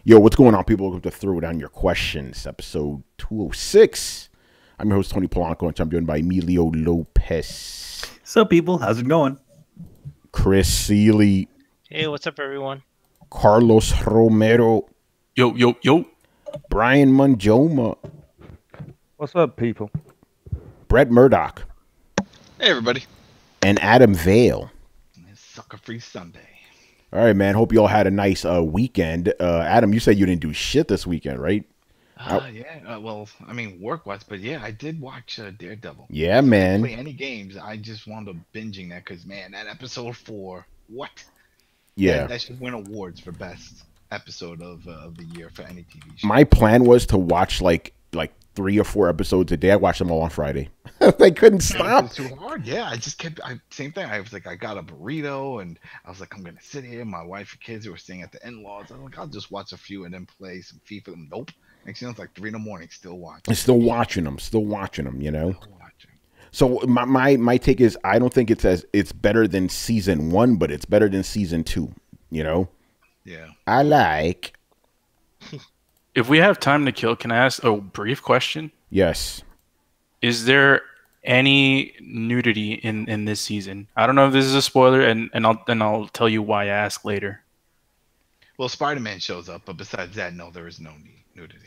Yo, what's going on, people? Welcome to Throwdown Your Questions, episode 206. I'm your host, Tony Polanco, and I'm joined by Emilio Lopez. What's up, people? How's it going? Chris Seeley. Hey, what's up, everyone? Carlos Romero. Yo, yo, yo. Brian Manjoma. What's up, people? Brett Murdoch. Hey, everybody. And Adam Vale. Sucker Free Sunday. All right, man. Hope you all had a nice weekend. Adam, you said you didn't do shit this weekend, right? Yeah. Well, I mean, work-wise, but yeah, I did watch Daredevil. Yeah, man. I didn't play any games. I just wound up binging that because, man, that episode 4, what? Yeah. That should win awards for best episode of the year for any TV show. My plan was to watch like 3 or 4 episodes a day. I watched them all on Friday. They couldn't stop. It was too hard. Yeah, I just kept. Same thing. I was like, I got a burrito, and I was like, I'm gonna sit here. My wife and kids who were staying at the in-laws. I'm like, I'll just watch a few and then play some FIFA. Nope. Next thing it's like 3 in the morning, still watching. And still watching them, you know. Still watching. So my take is I don't think it's better than season 1, but it's better than season 2, you know. Yeah. I like. If we have time to kill, can I ask a brief question? Yes. Is there any nudity in this season? I don't know if this is a spoiler, and I'll tell you why I ask later. Well, Spider-Man shows up, but besides that, no, there is no nudity.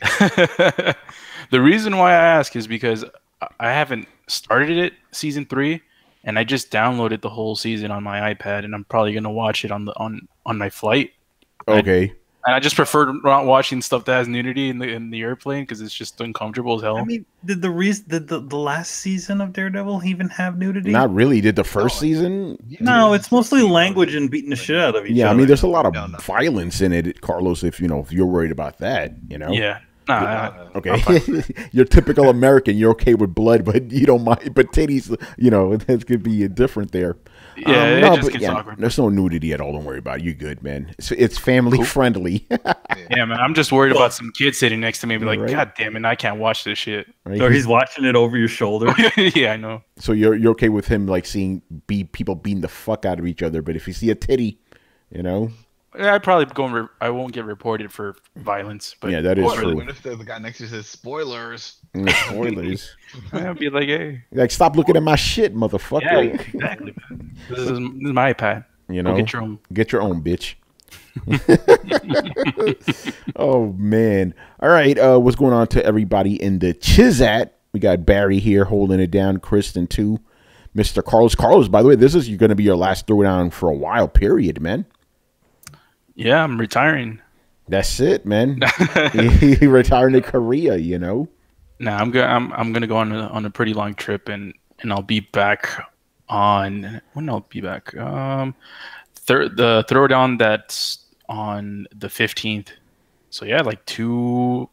The reason why I ask is because I haven't started it season 3, and I just downloaded the whole season on my iPad, and I'm probably gonna watch it on my flight. Okay. And I just prefer not watching stuff that has nudity in the airplane because it's just uncomfortable as hell. I mean, did the last season of Daredevil even have nudity? Not really. Did the first season? Yeah, No, dude, it's mostly language and beating the shit out of each Yeah, other. I mean, there's a lot of No, no. violence in it, Carlos. If you're worried about that, you know. Yeah. Nah, Okay. You're typical American. You're okay with blood, but you don't mind. But titties, that could be different there. yeah, it No, just but gets yeah, awkward. there's no nudity at all. Don't worry about it. You're good, man. It's family friendly. Yeah, man, I'm just worried about some kid sitting next to me and be like, Right. God damn it, I can't watch this shit. Right? Or he's watching it over your shoulder. Yeah, I know. So you're okay with him like seeing people beating the fuck out of each other, but if you see a titty, Yeah, I probably I won't get reported for violence, but yeah, that is Or true. what if the guy next to you says spoilers? Spoilers. I'd be like, hey, Like, stop looking at my shit, motherfucker. yeah, exactly, man. This is my iPad. You Go know, get your own. bitch. Oh man! All right, what's going on to everybody in the Chizat? We got Barry here holding it down. Kristen too. Mr. Carlos. Carlos, by the way, this is going to be your last throwdown for a while. Period, man. Yeah, I'm retiring. That's it, man. He retired to Korea. Nah, I'm gonna go on a pretty long trip, and I'll be back on when I'll be back. The throwdown that's on the 15th. So yeah, like two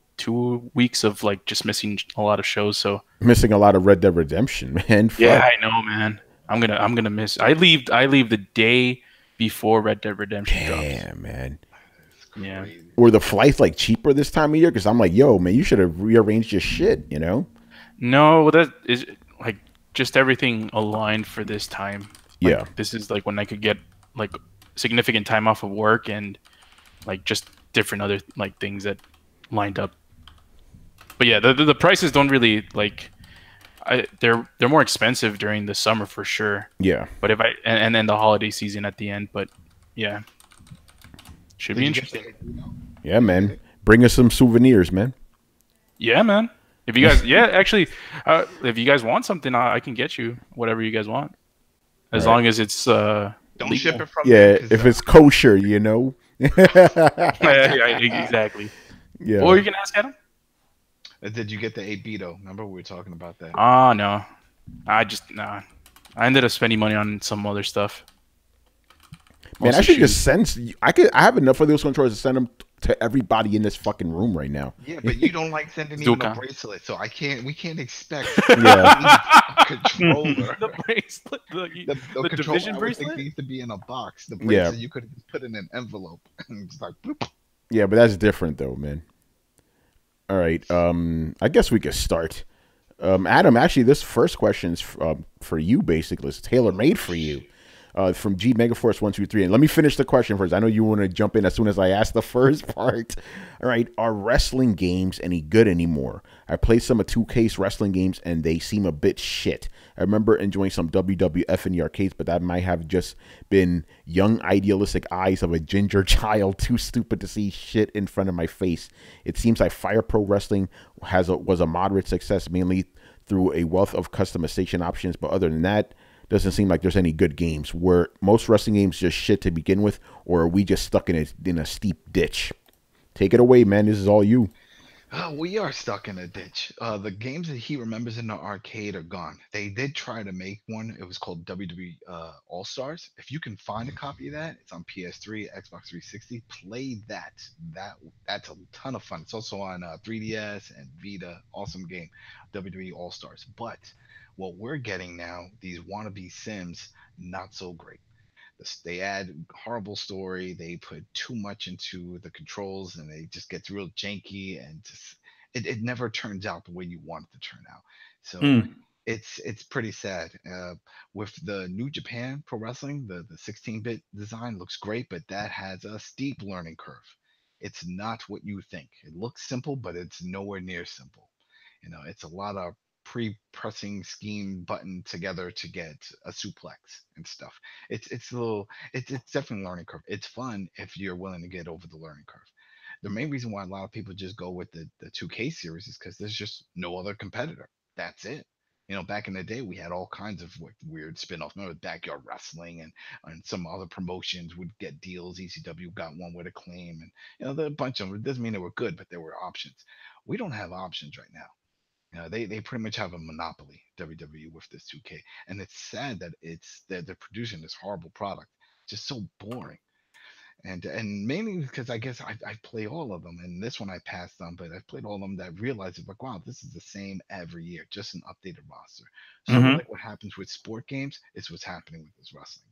weeks of like just missing a lot of shows. So Missing a lot of Red Dead Redemption, man. Fuck. yeah, I know, man. I'm gonna miss. I leave the day before Red Dead Redemption drops. Damn, man. Yeah. Crazy. Were the flights like cheaper this time of year? Because I'm like, yo, man, you should have rearranged your shit. No, that is like just everything aligned for this time. Like, Yeah. This is like when I could get like significant time off of work and like just different other like things that lined up. But yeah, the prices don't really like. They're more expensive during the summer for sure. Yeah. But if and then the holiday season at the end. But yeah, should be Did you get interesting. Yeah, man. Bring us some souvenirs, man. Yeah, man. If you guys, yeah, actually, if you guys want something, I can get you whatever you guys want, as long as it's Don't legal. ship it from Yeah, there, 'cause, if it's kosher, Yeah, exactly. Yeah. Or you can ask Adam. Did you get the 8-bito? Remember we were talking about that. Oh no, nah. I ended up spending money on some other stuff. Man, I Mostly should just shoes. send. I have enough of those controllers to send them to everybody in this fucking room right now. Yeah, but you don't like sending even a Dukan. bracelet, so we can't expect Yeah. a controller. The bracelet, The the controller, division I would think bracelet. needs to be in a box. The Yeah. bracelet you could just put in an envelope and just like bloop. Yeah, but that's different though, man. All right. I guess we could start. Adam, actually, this first question is for you. Basically, it's tailor made for you. From G Megaforce 123. And let me finish the question first. I know you want to jump in as soon as I ask the first part. All right. Are wrestling games any good anymore? I played some of 2K's wrestling games and they seem a bit shit. I remember enjoying some WWF in the arcades, but that might have just been young idealistic eyes of a ginger child too stupid to see shit in front of my face. It seems like Fire Pro Wrestling was a moderate success, mainly through a wealth of customization options, but other than that, doesn't seem like there's any good games. Were most wrestling games just shit to begin with, or are we just stuck in a steep ditch? Take it away, man. This is all you. We are stuck in a ditch. The games that he remembers in the arcade are gone. They did try to make one. It was called WWE All Stars. If you can find a copy of that, it's on PS3, Xbox 360. Play that. That's a ton of fun. It's also on 3DS and Vita. Awesome game, WWE All Stars. But what we're getting now, these wannabe Sims, not so great. They add horrible story. They put too much into the controls, and they just get real janky. And it never turns out the way you want it to turn out. So Mm. it's pretty sad. With the New Japan Pro Wrestling, the 16-bit design looks great, but that has a steep learning curve. It's not what you think. It looks simple, but it's nowhere near simple. It's a lot of pre-pressing scheme button together to get a suplex and stuff. It's a little it's definitely a learning curve. It's fun if you're willing to get over the learning curve. The main reason why a lot of people just go with the 2K series is because there's just no other competitor. That's it. Back in the day, we had all kinds of weird spin-offs. Remember Backyard Wrestling and some other promotions would get deals. ECW got one with Acclaim, and there a bunch of them. It doesn't mean they were good, but there were options. We don't have options right now. They pretty much have a monopoly, WWE, with this 2K, and it's sad that they're producing this horrible product, just so boring. And mainly because I guess I play all of them, and this one I passed on, but I've played all of them that I realized it's like, wow, this is the same every year, just an updated roster. Sort of Mhm. like what happens with sport games is what's happening with this wrestling game.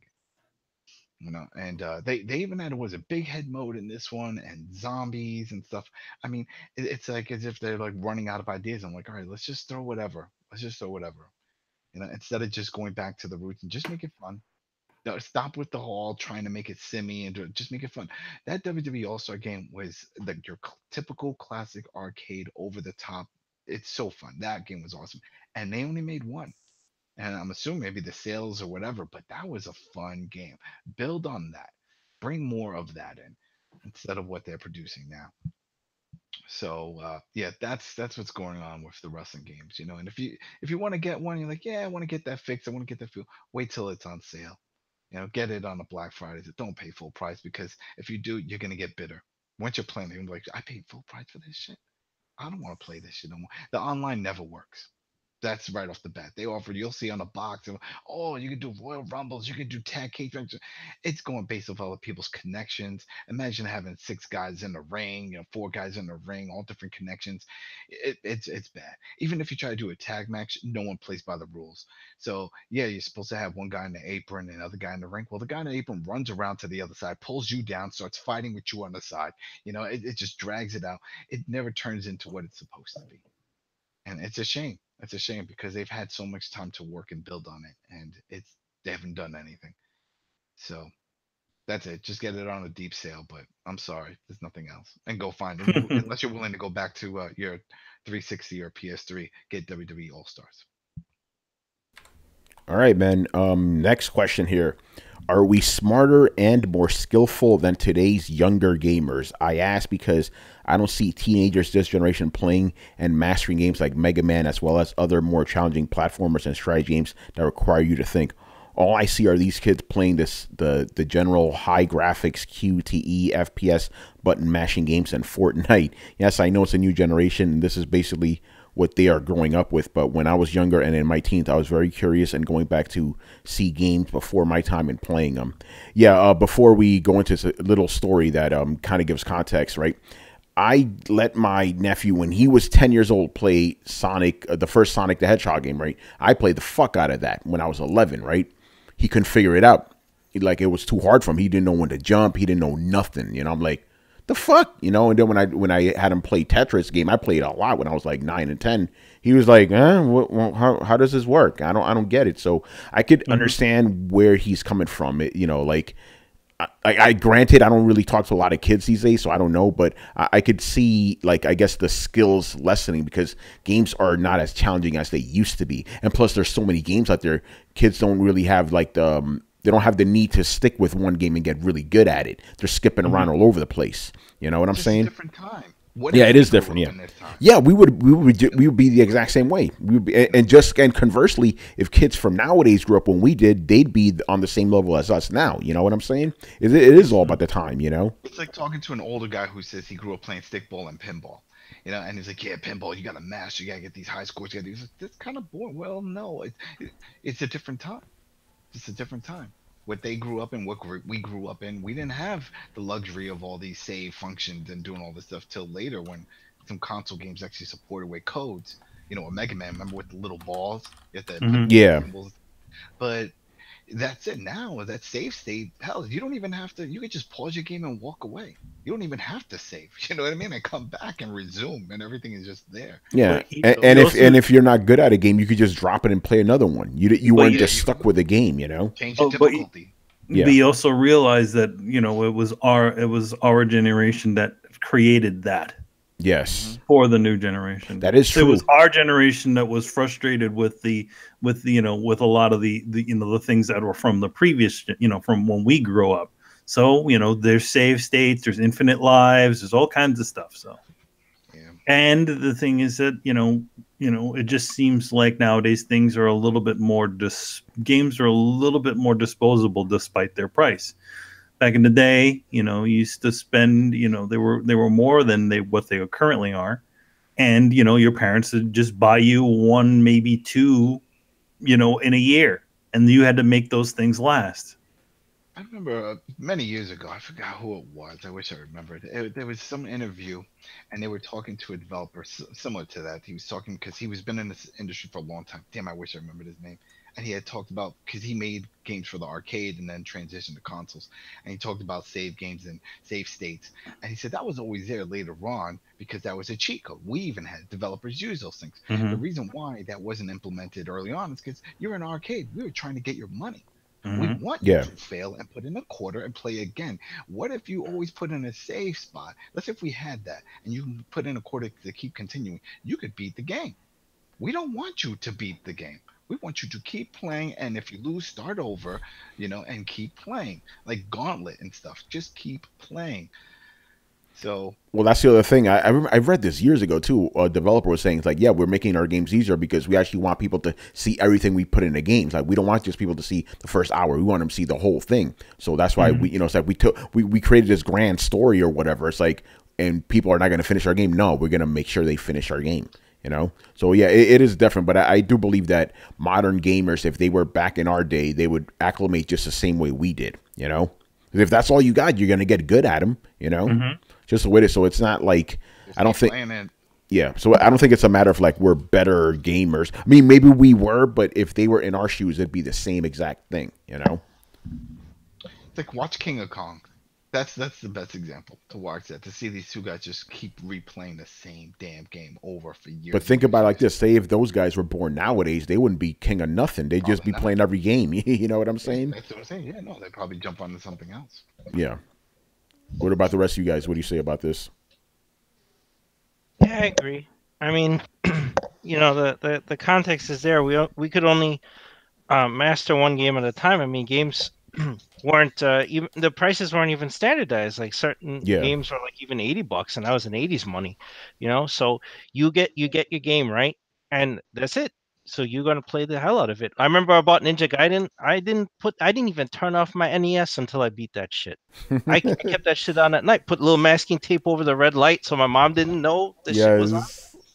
And they even had was a big head mode in this one and zombies and stuff. I mean, it's like as if they're like running out of ideas. I'm like, all right, let's just throw whatever. Let's just throw whatever. Instead of just going back to the roots and just make it fun. No, stop with the whole trying to make it simmy and just make it fun. That WWE All Star game was like your typical classic arcade over the top. It's so fun. That game was awesome, and they only made one. And I'm assuming maybe the sales or whatever, but that was a fun game. Build on that. Bring more of that in instead of what they're producing now. So yeah, that's what's going on with the wrestling games. And if you want to get one, you're like, yeah, I want to get that fixed. I want to get that feel. Wait till it's on sale. Get it on a Black Friday. Don't pay full price because if you do, you're gonna get bitter. Once you're playing, you're like, I paid full price for this shit. I don't want to play this shit no more. The online never works. That's right off the bat. They offered, you'll see on the box, oh, you can do Royal Rumbles, you can do tag cage matches. It's going based off other people's connections. Imagine having six guys in the ring, four guys in the ring, all different connections. It's bad. Even if you try to do a tag match, no one plays by the rules. So yeah, you're supposed to have one guy in the apron and another guy in the ring. Well, the guy in the apron runs around to the other side, pulls you down, starts fighting with you on the side. It just drags it out. It never turns into what it's supposed to be. And it's a shame. It's a shame because they've had so much time to work and build on it, and they haven't done anything. So that's it. Just get it on a deep sale. But I'm sorry, there's nothing else. And go find it unless you're willing to go back to your 360 or PS3. Get WWE All Stars. All right, man. Next question here. Are we smarter and more skillful than today's younger gamers? I ask because I don't see teenagers this generation playing and mastering games like Mega Man as well as other more challenging platformers and strategy games that require you to think. All I see are these kids playing the general high graphics QTE FPS button mashing games and Fortnite. Yes, I know it's a new generation and this is basically what they are growing up with. But when I was younger and in my teens, I was very curious and going back to see games before my time and playing them. Yeah, before we go into this little story that kind of gives context, right? I let my nephew, when he was 10 years old, play Sonic, the first Sonic the Hedgehog game, right? I played the fuck out of that when I was 11, right? He couldn't figure it out. It was too hard for him. He didn't know when to jump. He didn't know nothing. I'm like, the fuck, And then when I had him play Tetris game, I played a lot when I was like 9 and 10. He was like, how does this work? I don't get it. So I could understand where he's coming from. I granted, I don't really talk to a lot of kids these days, so I don't know, but I could see, I guess the skills lessening because games are not as challenging as they used to be. And plus there's so many games out there. Kids don't really have they don't have the need to stick with one game and get really good at it. They're skipping around all over the place. You know what I'm saying? Different time. Yeah, it is different. Yeah, yeah, we would be the exact same way. We would be, and conversely, if kids from nowadays grew up when we did, they'd be on the same level as us now. You know what I'm saying? It is all about the time. It's like talking to an older guy who says he grew up playing stickball and pinball. And he's like, yeah, pinball, you got to master, you got to get these high scores. He's like, that's kind of boring. Well, no, it's a different time. It's a different time. What they grew up in, what we grew up in, we didn't have the luxury of all these save functions and doing all this stuff till later when some console games actually supported with codes. A Mega Man, remember with the little balls? You have to put yeah. symbols. But That's it. Now that save state, hell, you don't even have to. You could just pause your game and walk away. You don't even have to save. You know what I mean? And come back and resume, and everything is just there. Yeah, But he- and he if also- and if you're not good at a game, you could just drop it and play another one. You weren't yeah, just you- stuck with the game, you know. Change the Oh, but- difficulty. Yeah. We also realized that it was our generation that created that Yes, for the new generation. that is It true. was our generation that was frustrated with with a lot of the the things that were from the previous from when we grew up. So there's save states, there's infinite lives, there's all kinds of stuff. So Yeah. and the thing is that it just seems like nowadays things are a little bit more games are a little bit more disposable despite their price. Back in the day, you used to spend, they were more than what they currently are, and your parents would just buy you one, maybe two, in a year, and you had to make those things last. I remember many years ago, I forgot who it was. I wish I remembered. There was some interview, and they were talking to a developer similar to that. He was talking because he was been in this industry for a long time. Damn, I wish I remembered his name. And he had talked about because he made games for the arcade and then transitioned to consoles. And he talked about save games and save states. And he said that was always there later on because that was a cheat code. We even had developers use those things. The reason why that wasn't implemented early on is because you're an arcade. We were trying to get your money. We want you Yeah. to fail and put in a quarter and play again. What if you always put in a safe spot? Let's say if we had that and you put in a quarter to keep continuing, you could beat the game. We don't want you to beat the game. We want you to keep playing, and if you lose, start over, and keep playing like Gauntlet and stuff. Just keep playing. So Well, that's the other thing. I remember I read this years ago too. A developer was saying it's like, yeah, we're making our games easier because we actually want people to see everything we put in the games. Like we don't want just people to see the first hour. We want them to see the whole thing. So that's why it's like we created this grand story or whatever. It's like, and people are not going to finish our game. No, we're going to make sure they finish our game. So yeah, it is different, but I do believe that modern gamers, if they were back in our day, they would acclimate just the same way we did. 'Cause if that's all you got, you're going to get good at them. Just the way it is. So it's not like just I don't keep think. playing it. Yeah, so I don't think it's a matter of like we're better gamers. I mean, maybe we were, but if they were in our shoes, it'd be the same exact thing. It's like watch King of Kong. That's the best example to watch that, to see these two guys just keep replaying the same damn game over for years. But think about it like this: say if those guys were born nowadays, they wouldn't be king of nothing. They'd just be Probably not. playing every game. You know what I'm saying? That's what I'm saying. Yeah, no, they probably jump onto something else. Yeah. What about the rest of you guys? What do you say about this? Yeah, I agree. I mean, the context is there. We could only master one game at a time. I mean, games weren't even the prices weren't even standardized. Like certain games were like even $80, and that was an '80s money. So you get your game right, and that's it. So you're gonna play the hell out of it. I remember I bought Ninja Gaiden. I didn't even turn off my NES until I beat that shit. I kept that shit on at night. Put a little masking tape over the red light so my mom didn't know the shit was on.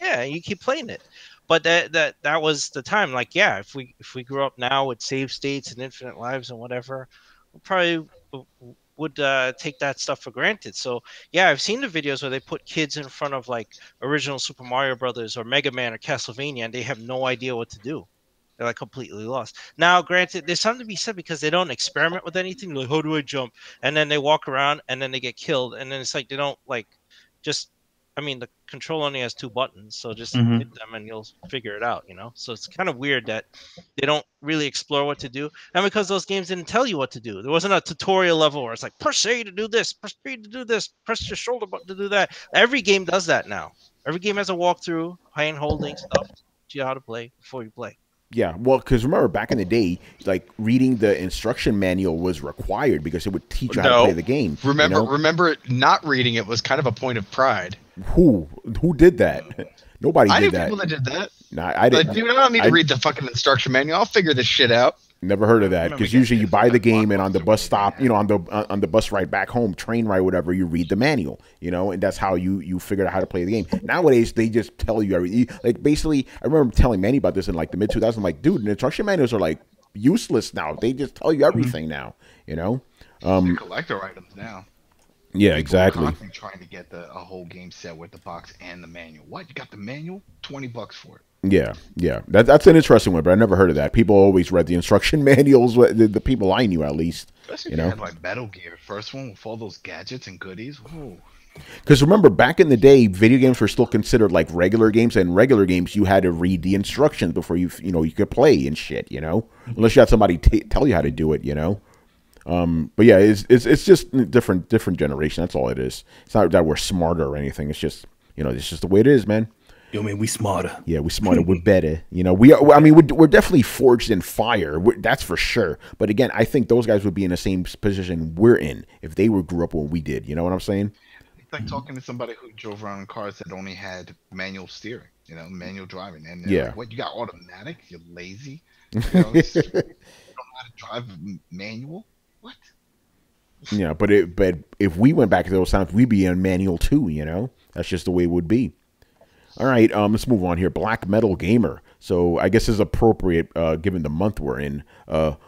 Yeah, you keep playing it. But that was the time. Like, yeah, if we grew up now with save states and infinite lives and whatever, we probably would take that stuff for granted. So yeah, I've seen the videos where they put kids in front of like original Super Mario Brothers or Mega Man or Castlevania, and they have no idea what to do. They're like completely lost. Now, granted, there's something to be said because they don't experiment with anything. Like, how do I jump? And then they walk around and then they get killed. And then it's like they don't like just. I mean, the control only has 2 buttons, so just hit them and you'll figure it out, So it's kind of weird that they don't really explore what to do. And because those games didn't tell you what to do. There wasn't a tutorial level where it's like, press A to do this, press B to do this, press your shoulder button to do that. Every game does that now. Every game has a walkthrough, hand-holding stuff to teach you how to play before you play. Yeah, well, because remember back in the day, like reading the instruction manual was required because it would teach you how to play the game. Remember, not reading it was kind of a point of pride. Who did that? Nobody I did knew that. people that did that. Nah, I didn't. Like, dude, I don't need to read the fucking instruction manual. I'll figure this shit out. Never heard of that because usually you buy the game and on the bus stop, on the bus ride back home, train ride, whatever, you read the manual, and that's how you figure out how to play the game. Nowadays, they just tell you everything. Like basically, I remember telling Manny about this in like the mid 2000s. I'm like, dude, the instruction manuals are like useless now. They just tell you everything now. They're collector items now. Yeah, People exactly. constantly trying to get a whole game set with the box and the manual. What? You got the manual? $20 for it. Yeah, yeah. That's an interesting one, but I never heard of that. People always read the instruction manuals. The people I knew, at least. Especially You if you know, had like Metal Gear, first one with all those gadgets and goodies. Ooh. because remember back in the day, video games were still considered like regular games, and regular games you had to read the instructions before you could play and shit. You know, unless you had somebody tell you how to do it. You know. But yeah, it's just a different generation. That's all it is. It's not that we're smarter or anything. It's just it's just the way it is, man. Yo, man, we smarter. Yeah, we smarter, we're better. We're definitely forged in fire. That's for sure. But again, I think those guys would be in the same position we're in if they grew up when we did. You know what I'm saying? It's like talking to somebody who drove around in cars that only had manual steering, manual driving. And Yeah. like, what, you got automatic? You're lazy? You don't know how to drive manual? What? Yeah, but if we went back to those times, we'd be in manual too. You know, that's just the way it would be. All right, let's move on here. Black Metal Gamer. So I guess is appropriate given the month we're in.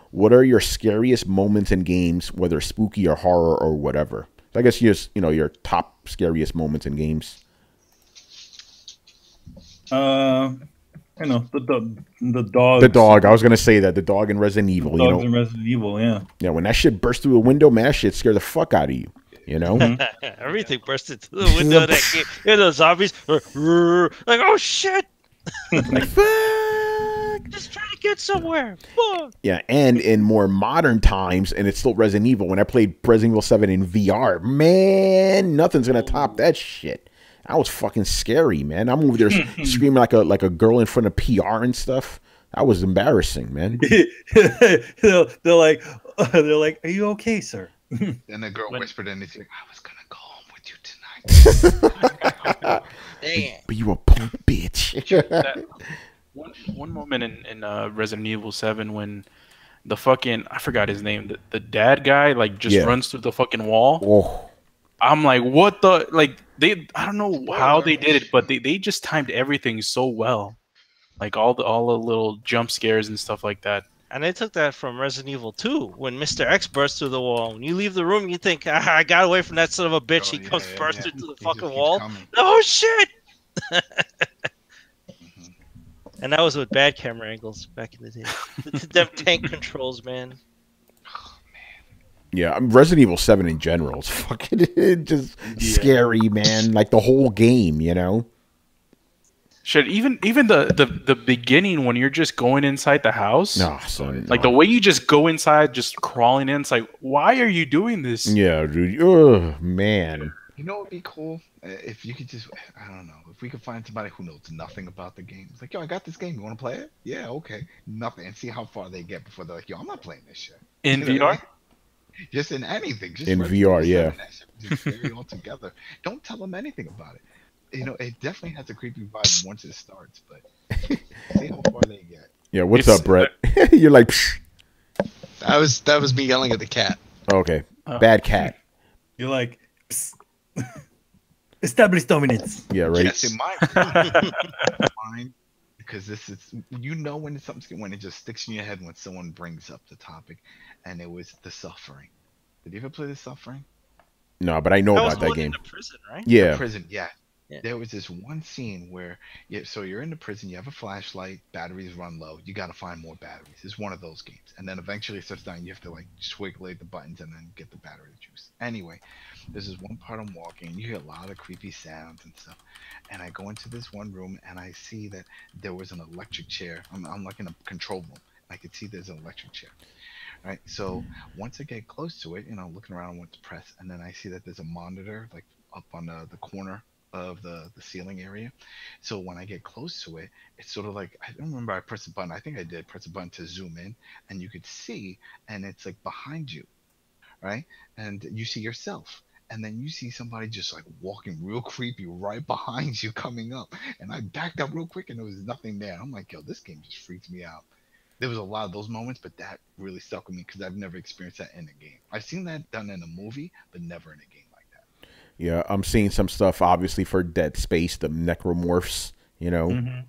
What are your scariest moments in games, whether spooky or horror or whatever? So I guess just your top scariest moments in games. The dog. The dog. I was gonna say that the dog in Resident Evil. Dogs in Resident Evil, yeah. Yeah, when that shit burst through the window, man, that shit scared the fuck out of you. You know. Everything bursted through the window of that game. The zombies like, oh shit! Like fuck. Just trying to get somewhere. Fuck. Yeah, and in more modern times, and it's still Resident Evil. When I played Resident Evil 7 in VR, man, nothing's gonna top that shit. That was fucking scary, man. I'm over there screaming like a girl in front of PR and stuff. That was embarrassing, man. they're like, "Are you okay, sir?" Then the girl whispered in his ear, "I was gonna go home with you tonight." Damn. But you a punk bitch. That one moment in Resident Evil 7 when the fucking, I forgot his name, the dad guy just runs through the fucking wall. Oh. I'm like, what the, I don't know how they did it, but they just timed everything so well. Like all the little jump scares and stuff like that. And they took that from Resident Evil 2 when Mr. X bursts through the wall. When you leave the room, you think, I got away from that son of a bitch. He comes bursting through the fucking wall. Oh, shit! And that was with bad camera angles back in the day. Them tank controls, man. Yeah, Resident Evil 7 in general is fucking just scary, man. Like the whole game, you know? Shit, even the beginning when you're just going inside the house. No, son. Like the way you just go inside, just crawling in, it's like, why are you doing this? Yeah, dude. Oh, man. You know what would be cool? If you could just, I don't know, if we could find somebody who knows nothing about the game. It's like, yo, I got this game. You want to play it? Yeah, okay. Nothing. And see how far they get before they're like, yo, I'm not playing this shit. In VR? Just in anything. Just in VR, yeah. Just scary altogether. Don't tell them anything about it. It definitely has a creepy vibe once it starts, but see how far they get. Yeah, what's up, Brett? You're like, psh. That was me yelling at the cat. Okay, bad cat. You're like, establish dominance. Yeah, right. Yes, in mine, because this is, when it's something, when it just sticks in your head when someone brings up the topic, and it was The Suffering. Did you ever play The Suffering? No, but I know about that game. In the prison, right? Yeah. The prison, yeah. There was this one scene where, so you're in the prison, you have a flashlight, batteries run low, you got to find more batteries. It's one of those games. And then eventually it starts down, you have to swiggle the buttons and then get the battery juice. Anyway, this is one part I'm walking, you hear a lot of creepy sounds and stuff. And I go into this one room and I see that there was an electric chair. I'm like in a control room. I could see there's an electric chair. Right, so once I get close to it, looking around what to press, and then I see that there's a monitor like up on the corner of the ceiling area. So when I get close to it, it's sort of like, I don't remember, I pressed a button. I think I did press a button to zoom in, and you could see, and it's like behind you, right? And you see yourself. And then you see somebody just like walking real creepy right behind you coming up. And I backed up real quick and there was nothing there. I'm like, yo, this game just freaks me out. There was a lot of those moments, but that really stuck with me because I've never experienced that in a game. I've seen that done in a movie, but never in a game like that. Yeah, I'm seeing some stuff, obviously, for Dead Space, the necromorphs, Mm-hmm.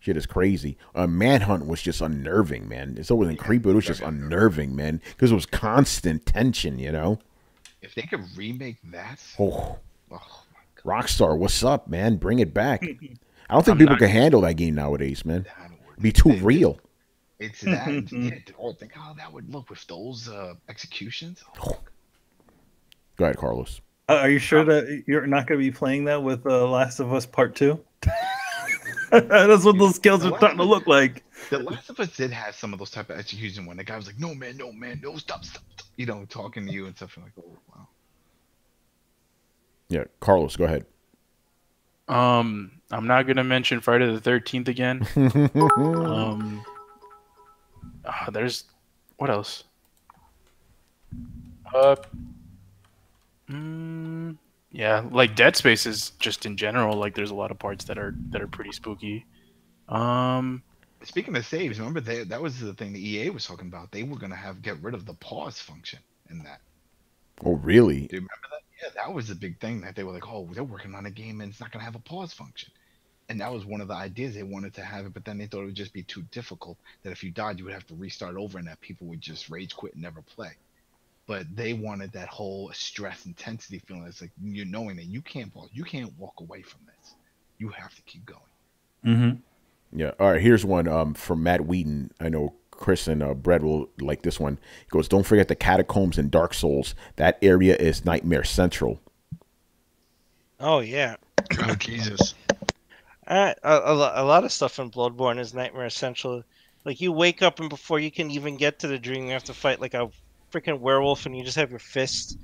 Shit is crazy. Manhunt was just unnerving, man. It wasn't creepy, it was just unnerving, man, because it was constant tension, If they could remake that, Oh, my God. Rockstar, what's up, man? Bring it back. I don't think I'm people not- can handle that game nowadays, man. That would- It'd be too real. It's that. Yeah, think how that would look with those executions. Oh, Go ahead, Carlos. Are you sure that you're not going to be playing that with Last of Us Part 2? That's what those skills are starting to look like. The Last of Us did have some of those type of execution when the guy was like, "No man, no, stop," you know, talking to you and stuff. You're like, oh wow. Yeah, Carlos, go ahead. I'm not gonna mention Friday the 13th again. There's what else? Yeah, like Dead Space is just in general. Like, there's a lot of parts that are pretty spooky. Speaking of saves, remember that was the thing the EA was talking about. They were gonna get rid of the pause function in that. Oh, really? Do you remember that? Yeah, that was the big thing that they were like, oh, they're working on a game and it's not gonna have a pause function. And that was one of the ideas they wanted to have it, but then they thought it would just be too difficult. That if you died, you would have to restart over, and that people would just rage quit and never play. But they wanted that whole stress intensity feeling. It's like you're knowing that you can't pause, you can't walk away from this. You have to keep going. Mm-hmm. Yeah. All right. Here's one from Matt Wheaton. I know Chris and Brett will like this one. He goes, "Don't forget the catacombs in Dark Souls. That area is Nightmare Central." Oh yeah. Oh Jesus. A lot of stuff in Bloodborne is Nightmare Central. Like, you wake up and before you can even get to the dream, you have to fight like a freaking werewolf, and you just have your fist.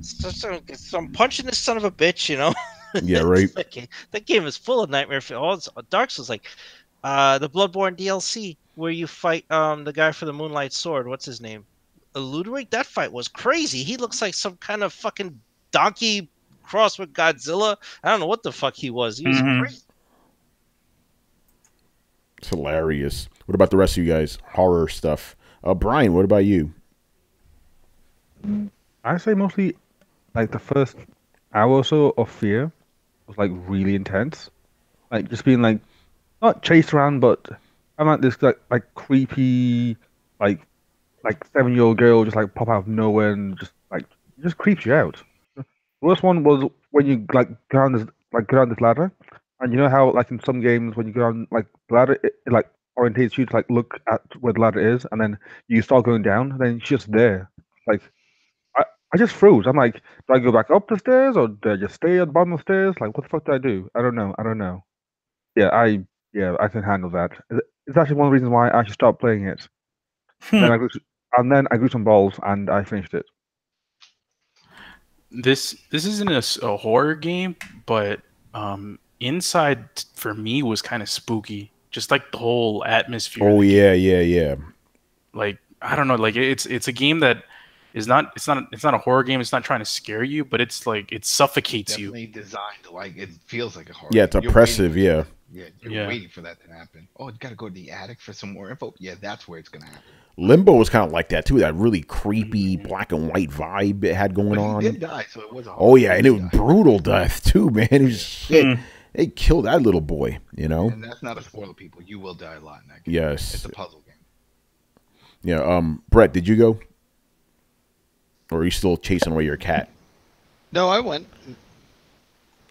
So I'm punching this son of a bitch, you know. Yeah, right. That game is full of nightmare. Dark Souls, like the Bloodborne DLC where you fight the guy for the Moonlight Sword. What's his name? Ludwig. That fight was crazy. He looks like some kind of fucking donkey cross with Godzilla. I don't know what the fuck he was. He was crazy. It's hilarious. What about the rest of you guys? Horror stuff. Brian, what about you? I say mostly like the first hour or so of Fear was like really intense. Like just being like not chased around, but I'm like this like creepy like 7-year-old girl just like pop out of nowhere and just creeps you out. The worst one was when you like go down this ladder, and you know how like in some games when you go down like the ladder, it like orientates you to like look at where the ladder is, and then you start going down, then it's just there. Like I just froze. I'm like, do I go back up the stairs or do I just stay at the bottom of the stairs? Like, what the fuck do I do? I don't know. Yeah, I can handle that. It's actually one of the reasons why I actually stopped playing it. Then I grew some balls and I finished it. This isn't a horror game, but Inside for me was kind of spooky. Just like the whole atmosphere. Oh yeah. Like, I don't know. Like, it's a game that is not. It's not a horror game. It's not trying to scare you, but it's like it suffocates you. Definitely designed to, like, it feels like a horror. Yeah, it's You're oppressive. waiting- Yeah. Yeah, you're waiting for that to happen. Oh, you gotta go to the attic for some more info. Yeah, that's where it's gonna happen. Limbo was kind of like that too. That really creepy black and white vibe it had going But on. he did die, so it was a Oh yeah, and it was died. brutal death too, man. It was shit. They killed that little boy, you know. And that's not a spoiler, people. You will die a lot in that game. Yes. It's a puzzle game. Yeah. Brett, did you go? Or are you still chasing away your cat? No, I went.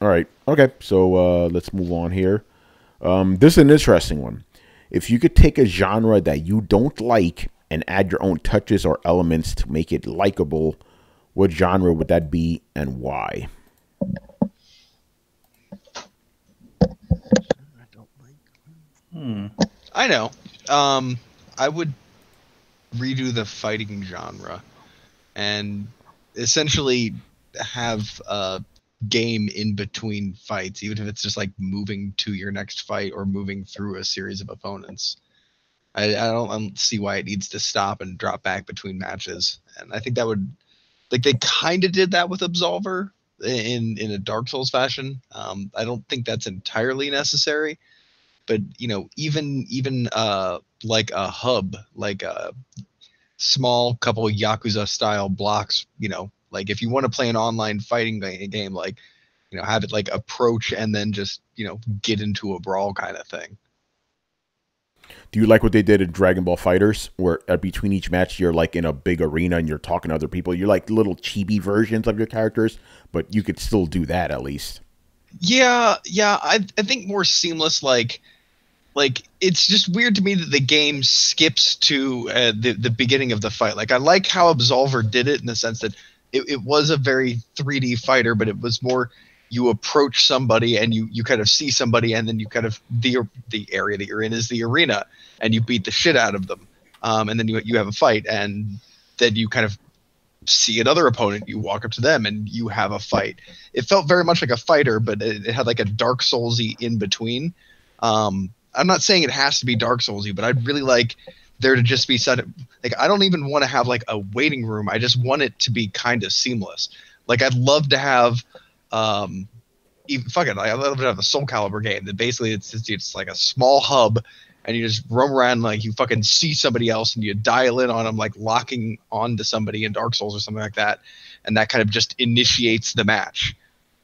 All right. Okay. So let's move on here. This is an interesting one. If you could take a genre that you don't like and add your own touches or elements to make it likable, what genre would that be and why? I know. I would redo the fighting genre and essentially have a game in between fights, even if it's just like moving to your next fight or moving through a series of opponents. I don't see why it needs to stop and drop back between matches. And I think that would, like, they kind of did that with Absolver in a Dark Souls fashion. I don't think that's entirely necessary, but you know, even like a hub, like a small couple of Yakuza style blocks, you know, like if you want to play an online fighting game, like, you know, have it like approach and then just, you know, get into a brawl kind of thing. Do you like what they did in Dragon Ball Fighters, where between each match you're like in a big arena and you're talking to other people? You're like little chibi versions of your characters, but you could still do that at least. Yeah, I think more seamless. Like it's just weird to me that the game skips to the beginning of the fight. Like I like how Absolver did it in the sense that it was a very 3D fighter, but it was more you approach somebody and you kind of see somebody, and then you kind of the area that you're in is the arena, and you beat the shit out of them, and then you have a fight, and then you kind of see another opponent, you walk up to them and you have a fight. It felt very much like a fighter, but it had like a Dark Soulsy in between. I'm not saying it has to be Dark Soulsy, but I'd really like there to just be set. Like I don't even want to have like a waiting room. I just want it to be kind of seamless. Like I'd love to have, even fuck it. I'd love to have a Soul Calibur game that basically it's like a small hub, and you just roam around like you fucking see somebody else and you dial in on them, like locking onto somebody in Dark Souls or something like that, and that kind of just initiates the match.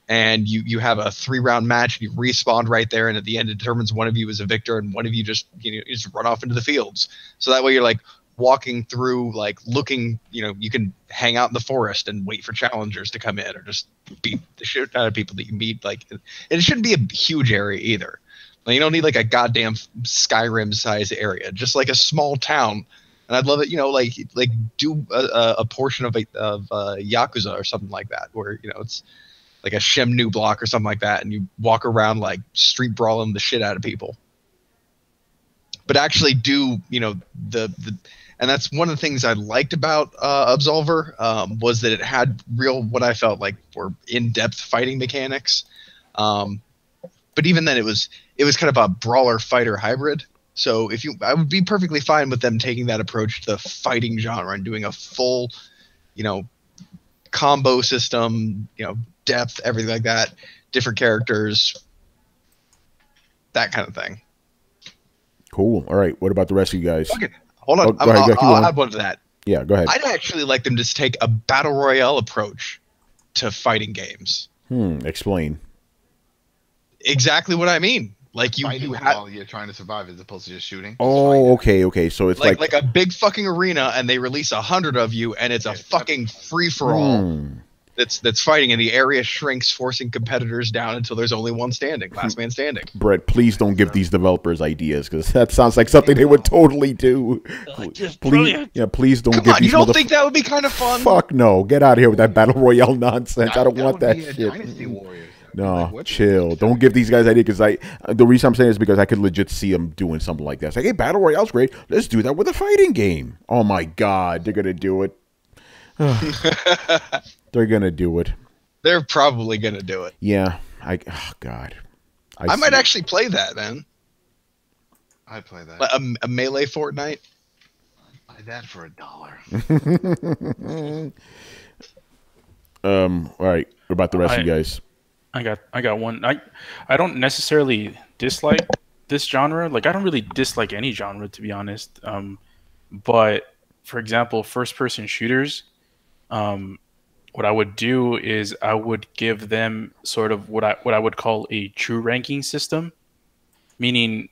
And you have a 3-round match, and you respawn right there, and at the end it determines one of you is a victor, and one of you just you just run off into the fields. So that way you're like walking through, like looking, you can hang out in the forest and wait for challengers to come in, or just beat the shit out of people that you meet. Like, and it shouldn't be a huge area either. Like, you don't need like a goddamn Skyrim size area, just like a small town. And I'd love it, like do a portion of Yakuza or something like that, where it's like a Shemnu block or something like that, and you walk around like street brawling the shit out of people. But actually do, and that's one of the things I liked about Absolver, was that it had real, what I felt like were in-depth fighting mechanics. But even then it was kind of a brawler fighter hybrid. So I would be perfectly fine with them taking that approach to the fighting genre and doing a full, combo system, depth, everything like that, different characters, that kind of thing. Cool. All right. What about the rest of you guys? Okay. Hold on. I'll add one to that. Yeah, go ahead. I'd actually like them to just take a battle royale approach to fighting games. Explain. Exactly what I mean. Like you while you're trying to survive as opposed to just shooting. Oh, okay. So it's like a big fucking arena, and they release 100 of you, and it's a fucking free for all. That's fighting, and the area shrinks, forcing competitors down until there's only one standing, last man standing. Brett, please don't give these developers ideas, because that sounds like something they would totally do. Please don't. Come on, you don't think that would be kind of fun? Fuck no! Get out of here with that battle royale nonsense. I don't want that shit. Dynasty Warriors. No, chill. Don't give these guys ideas, because the reason I'm saying is because I could legit see them doing something like that. It's like, hey, battle royale's great. Let's do that with a fighting game. Oh my god, they're gonna do it. They're gonna do it. They're probably gonna do it. Yeah. Oh god. I might actually play that, man. I'd play that. Like a melee Fortnite. Buy that for $1. All right. What about the rest of you guys? I got one. I don't necessarily dislike this genre. Like, I don't really dislike any genre, to be honest. But for example, first-person shooters. What I would do is I would give them sort of what I would call a true ranking system, meaning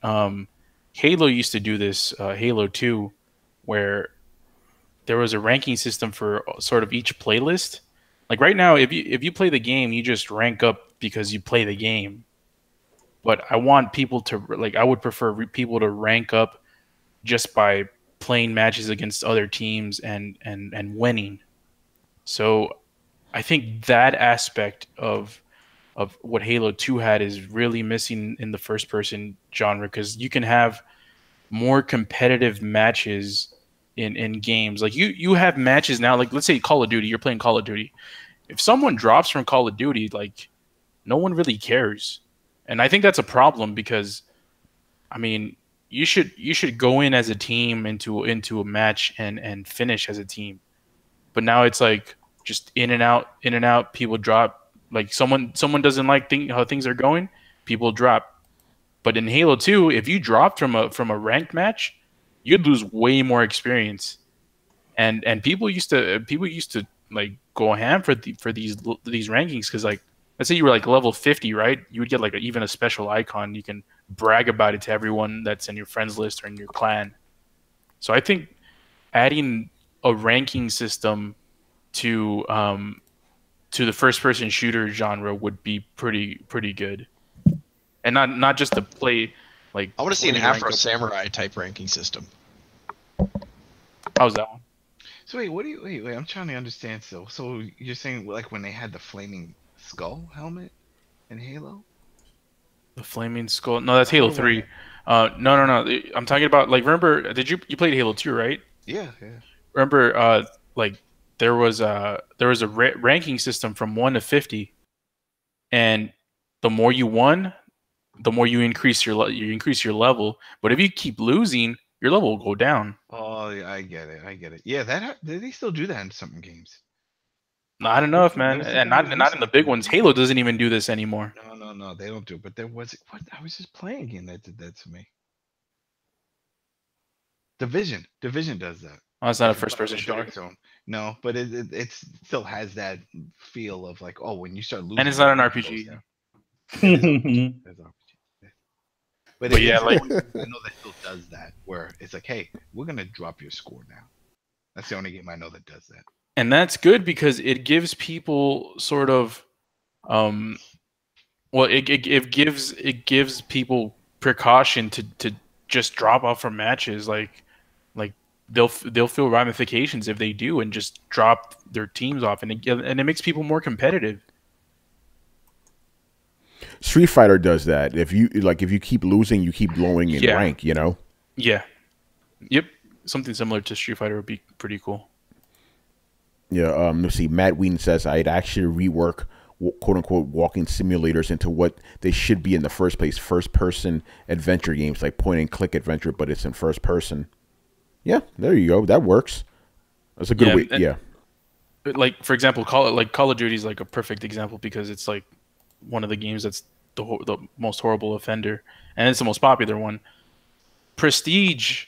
Halo used to do this, Halo 2, where there was a ranking system for sort of each playlist. Like right now, if you play the game, you just rank up because you play the game. But I want people to, like, I would prefer people to rank up just by playing matches against other teams and winning. So I think that aspect of what Halo 2 had is really missing in the first person genre, because you can have more competitive matches in games. Like you have matches now, like let's say Call of Duty, you're playing Call of Duty. If someone drops from Call of Duty, like no one really cares. And I think that's a problem, because I mean, you should go in as a team into a match and finish as a team. But now it's like just in and out. People drop. Like someone doesn't like how things are going, people drop. But in Halo 2, if you dropped from a ranked match, you'd lose way more experience. And people used to like go ham for these rankings, because like let's say you were like level 50, right? You would get like even a special icon. You can brag about it to everyone that's in your friends list or in your clan. So I think adding a ranking system to to the first-person shooter genre would be pretty good, and not just to play like. I want to see an only rank Afro up. Samurai type ranking system. How's that one? So wait, I'm trying to understand still. So you're saying like when they had the flaming skull helmet in Halo? The Flaming Skull? No, that's Halo 3. No. I'm talking about like remember? Did you played Halo 2, right? Yeah. Remember, like there was a ranking system from 1 to 50, and the more you won, the more you increase your level. But if you keep losing, your level will go down. Oh, yeah, I get it. Yeah, they still do that in some games. Not enough, man, was and something not in the big ones. Halo doesn't even do this anymore. No, they don't do it. But there was what I was just playing a game that did that to me. Division does that. Oh, it's not a It's first-person like shooter, Dark Zone. No, but it still has that feel of like, oh, when you start losing, and it's not an your level RPG. goes down. It is RPG. It's RPG. But But yeah, is like- the only game I know that still does that, where it's like, hey, we're gonna drop your score now. That's the only game I know that does that. And that's good because it gives people sort of, well, it gives people precaution to just drop off from matches. Like they'll feel ramifications if they do and just drop their teams off, and it makes people more competitive. Street Fighter does that. If you keep losing, you keep lowering in Yeah. rank. You know. Yeah. Yep. Something similar to Street Fighter would be pretty cool. Yeah. Let's see. Matt Ween says I'd actually rework quote unquote walking simulators into what they should be in the first place. First person adventure games like point and click adventure, but it's in first person. Yeah. There you go. That works. That's a good way. and- Yeah. Like for example, Call of Duty is like a perfect example because it's like one of the games that's the most horrible offender, and it's the most popular one. Prestige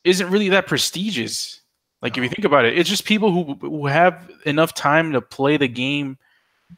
isn't really that prestigious. Like if you think about it, it's just people who have enough time to play the game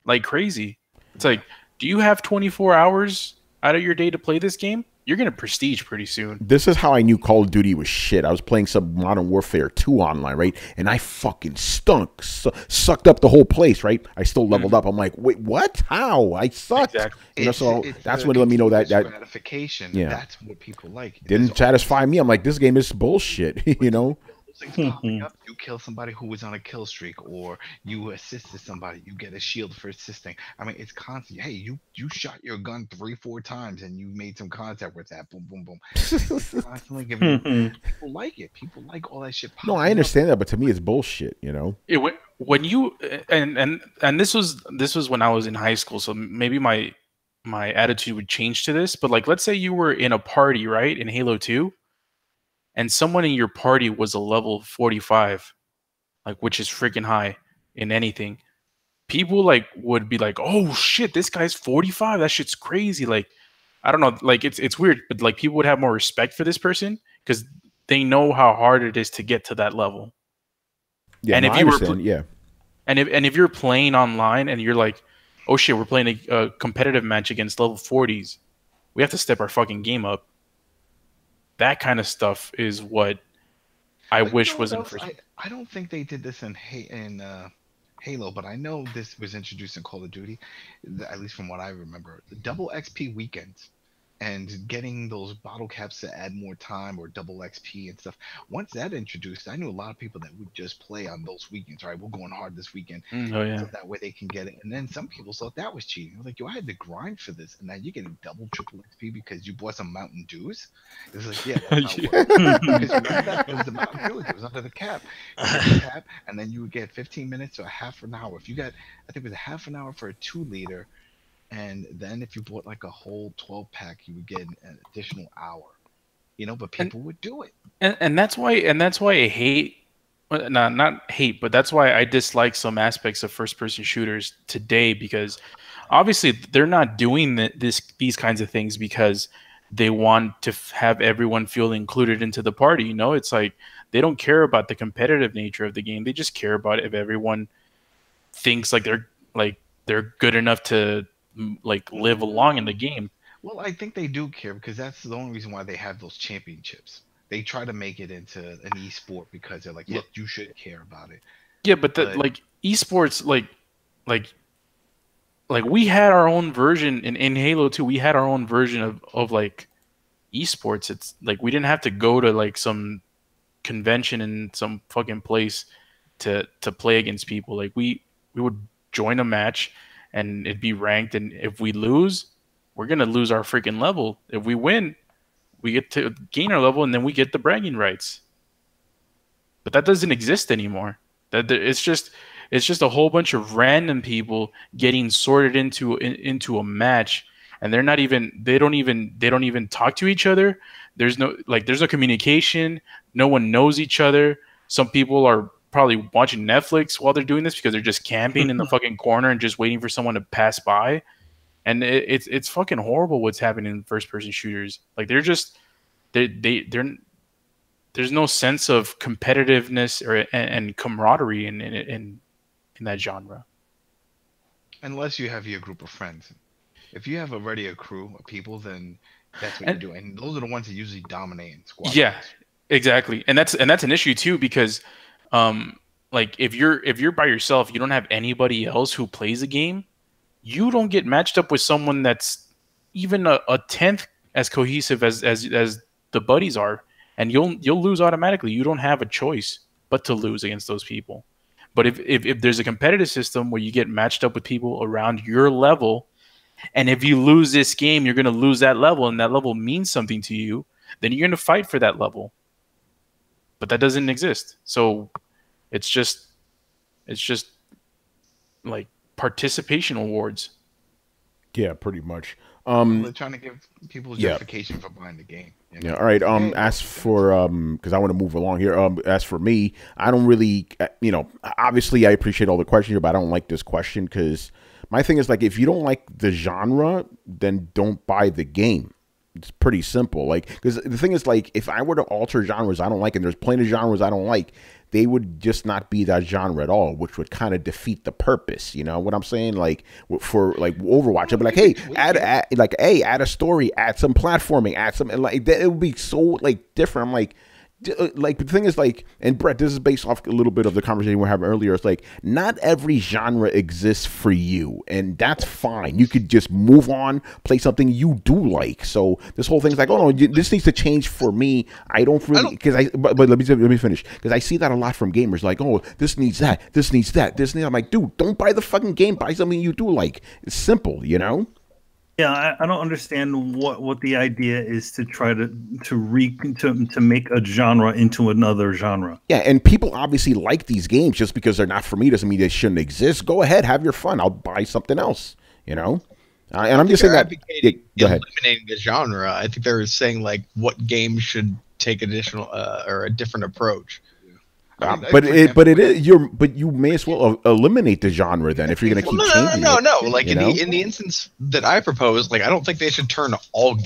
like crazy. It's like, do you have 24 hours out of your day to play this game? You're gonna prestige pretty soon. This is how I knew Call of Duty was shit. I was playing some Modern Warfare 2 online, right? And I fucking stunk. Sucked up the whole place, right? I still leveled up. I'm like, wait, what? How? I sucked. Exactly. You know, so It's that's the what let me know that continuous gratification. Yeah. That's what people like. didn't That's satisfy me. I'm like, this game is bullshit, you know? things popping up. You kill somebody who was on a kill streak, or you assisted somebody, you get a shield for assisting. I mean, it's constant. Hey, you shot your gun 3-4 times and you made some contact with that. Boom, boom, boom. It's constantly giving you, people like it. People like all that shit. No, I understand that, but to me, it's bullshit, you know? When you and this was when I was in high school, so maybe my attitude would change to this. But like, let's say you were in a party, right, in Halo 2, and someone in your party was a level 45, like, which is freaking high in anything. People like would be like, "Oh shit, this guy's 45. That shit's crazy." Like, I don't know, like it's weird, but like people would have more respect for this person because they know how hard it is to get to that level. Yeah, And no, if I you were understand, yeah. And if you're playing online and you're like, "Oh shit, we're playing a competitive match against level 40s. We have to step our fucking game up." That kind of stuff is what I But you wish know was what in else? first. I don't think they did this in Halo, but I know this was introduced in Call of Duty, at least from what I remember. The double XP weekends and getting those bottle caps to add more time or double XP and stuff. Once that introduced, I knew a lot of people that would just play on those weekends. All right, we're going hard this weekend. Oh yeah. So that way they can get it. And then some people thought that was cheating. I was like, yo, I had to grind for this. And now you're getting double, triple XP because you bought some Mountain Dews? It was like, yeah, that's not working. Because remember that? It was the Mountain Dew. It was under the cap. You get the cap, and then you would get 15 minutes or a half an hour. If you got, I think it was a half an hour for a 2-liter. And then if you bought like a whole 12-pack, you would get an additional hour. You know, but people would do it. And that's why I hate, not hate, but that's why I dislike some aspects of first-person shooters today, because obviously they're not doing these kinds of things because they want to have everyone feel included into the party. You know, it's like they don't care about the competitive nature of the game. They just care about if everyone thinks like they're good enough to like live along in the game. Well, I think they do care because that's the only reason why they have those championships. They try to make it into an esport because they're like, look, you should care about it. Yeah, but like esports, like like we had our own version in Halo 2. We had our own version of like esports. It's like we didn't have to go to like some convention in some fucking place to play against people. Like we would join a match and it'd be ranked, and if we lose, we're gonna lose our freaking level. If we win, we get to gain our level, and then we get the bragging rights. But that doesn't exist anymore. That it's just a whole bunch of random people getting sorted into a match, and they don't even talk to each other. There's no communication. No one knows each other. Some people are probably watching Netflix while they're doing this because they're just camping in the fucking corner and just waiting for someone to pass by. And it's fucking horrible what's happening in first person shooters. Like there's no sense of competitiveness and camaraderie in that genre. Unless you have your group of friends. If you have already a crew of people, then that's what you do. And those are the ones that usually dominate in squad. Yeah, exactly. And that's an issue too, because like if you're by yourself, you don't have anybody else who plays the game, you don't get matched up with someone that's even a tenth as cohesive as the buddies are, and you'll lose automatically. You don't have a choice but to lose against those people. But if there's a competitive system where you get matched up with people around your level, and if you lose this game, you're going to lose that level, and that level means something to you, then you're going to fight for that level. But that doesn't exist. So it's just like participation awards. Yeah, pretty much. They're trying to give people justification for buying the game. You know? Yeah. All right. As for because I want to move along here. As for me, I don't really, obviously I appreciate all the questions here, but I don't like this question because my thing is like, if you don't like the genre, then don't buy the game. It's pretty simple. Like, because the thing is like, if I were to alter genres I don't like, and there's plenty of genres I don't like, they would just not be that genre at all, which would kind of defeat the purpose. You know what I'm saying? Like for like Overwatch, I'd be like, hey, add a story, add some platforming, add some, and like that, it would be so like different. I'm like the thing is like, and Brett, this is based off a little bit of the conversation we were having earlier. It's like not every genre exists for you, and that's fine. You could just move on, play something you do like. So this whole thing is like, oh no, this needs to change for me. I don't really, because but let me finish, because I see that a lot from gamers. Like, oh, this needs that, this needs that, this needs. I'm like, dude, don't buy the fucking game. Buy something you do like. It's simple, you know. Yeah, I don't understand what the idea is to try to make a genre into another genre. Yeah, and people obviously like these games. Just because they're not for me doesn't mean they shouldn't exist. Go ahead, have your fun. I'll buy something else, you know? And I'm just saying that eliminating the genre. I think they're saying like what games should take additional or a different approach. But you may as well eliminate the genre then if you're going to keep changing. No. Like in the instance that I propose, like I don't think they should turn all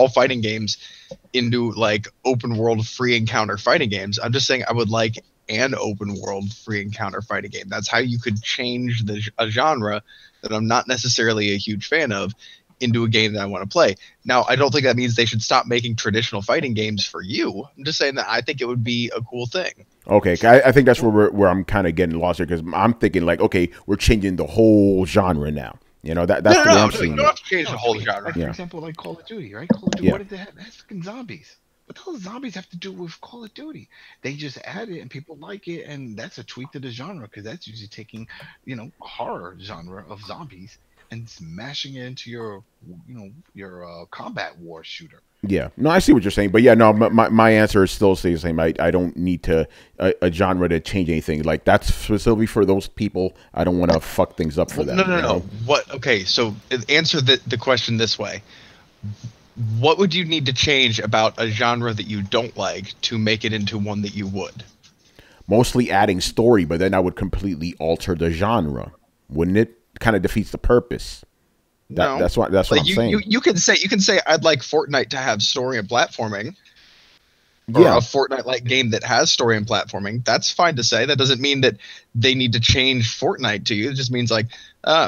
fighting games into like open world free encounter fighting games. I'm just saying I would like an open world free encounter fighting game. That's how you could change a genre that I'm not necessarily a huge fan of into a game that I want to play. Now, I don't think that means they should stop making traditional fighting games for you. I'm just saying that I think it would be a cool thing. Okay, I think that's where I'm kind of getting lost here, because I'm thinking like, okay, we're changing the whole genre now. You know, that's what I'm seeing. You don't have to change the whole genre. Like, for example, like Call of Duty, right? Call of Duty, what did they have? That's fucking zombies. What the hell zombies have to do with Call of Duty? They just add it and people like it, and that's a tweak to the genre, because that's usually taking, a horror genre of zombies and smashing it into your combat war shooter. Yeah, no, I see what you're saying, but yeah, no, my answer is still the same. I don't need a genre to change anything. Like that's specifically for those people. I don't want to fuck things up for them. No. What? Okay, so answer the question this way: what would you need to change about a genre that you don't like to make it into one that you would? Mostly adding story, but then I would completely alter the genre, wouldn't it? Kind of defeats the purpose. That's what I'm saying. You can say I'd like Fortnite to have story and platforming. Or a Fortnite-like game that has story and platforming. That's fine to say. That doesn't mean that they need to change Fortnite to you. It just means like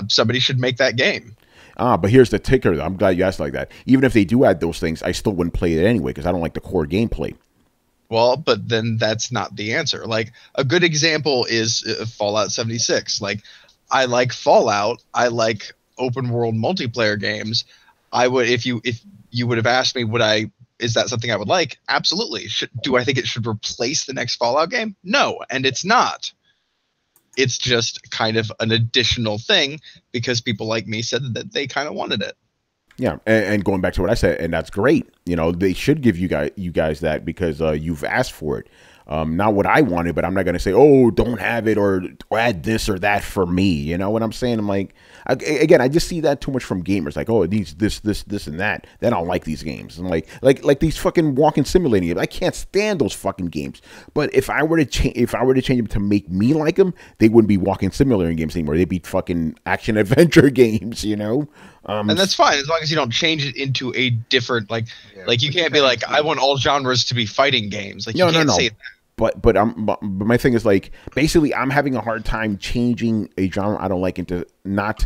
somebody should make that game. But here's the ticker. I'm glad you asked like that. Even if they do add those things, I still wouldn't play it anyway because I don't like the core gameplay. Well, but then that's not the answer. Like a good example is Fallout 76. Like I like Fallout. I like open world multiplayer games. I would, if you would have asked me, is that something I would like? Absolutely. Do I think it should replace the next Fallout game? No, and it's not. It's just kind of an additional thing because people like me said that they kind of wanted it. Yeah, and going back to what I said, and that's great. You know, they should give you guys that because you've asked for it. Not what I wanted, but I'm not going to say, oh, don't have it or add this or that for me. You know what I'm saying? I'm like, again, I just see that too much from gamers. Like, oh, this, and that. Then I'll like these games. And like these fucking walking simulating games. I can't stand those fucking games. But if I were to change them to make me like them, they wouldn't be walking simulating games anymore. They'd be fucking action adventure games. You know. And that's fine as long as you don't change it into a different like you can't be like, I want all genres to be fighting games. Like, you can't say that. But my thing is, like, basically I'm having a hard time changing a genre I don't like into not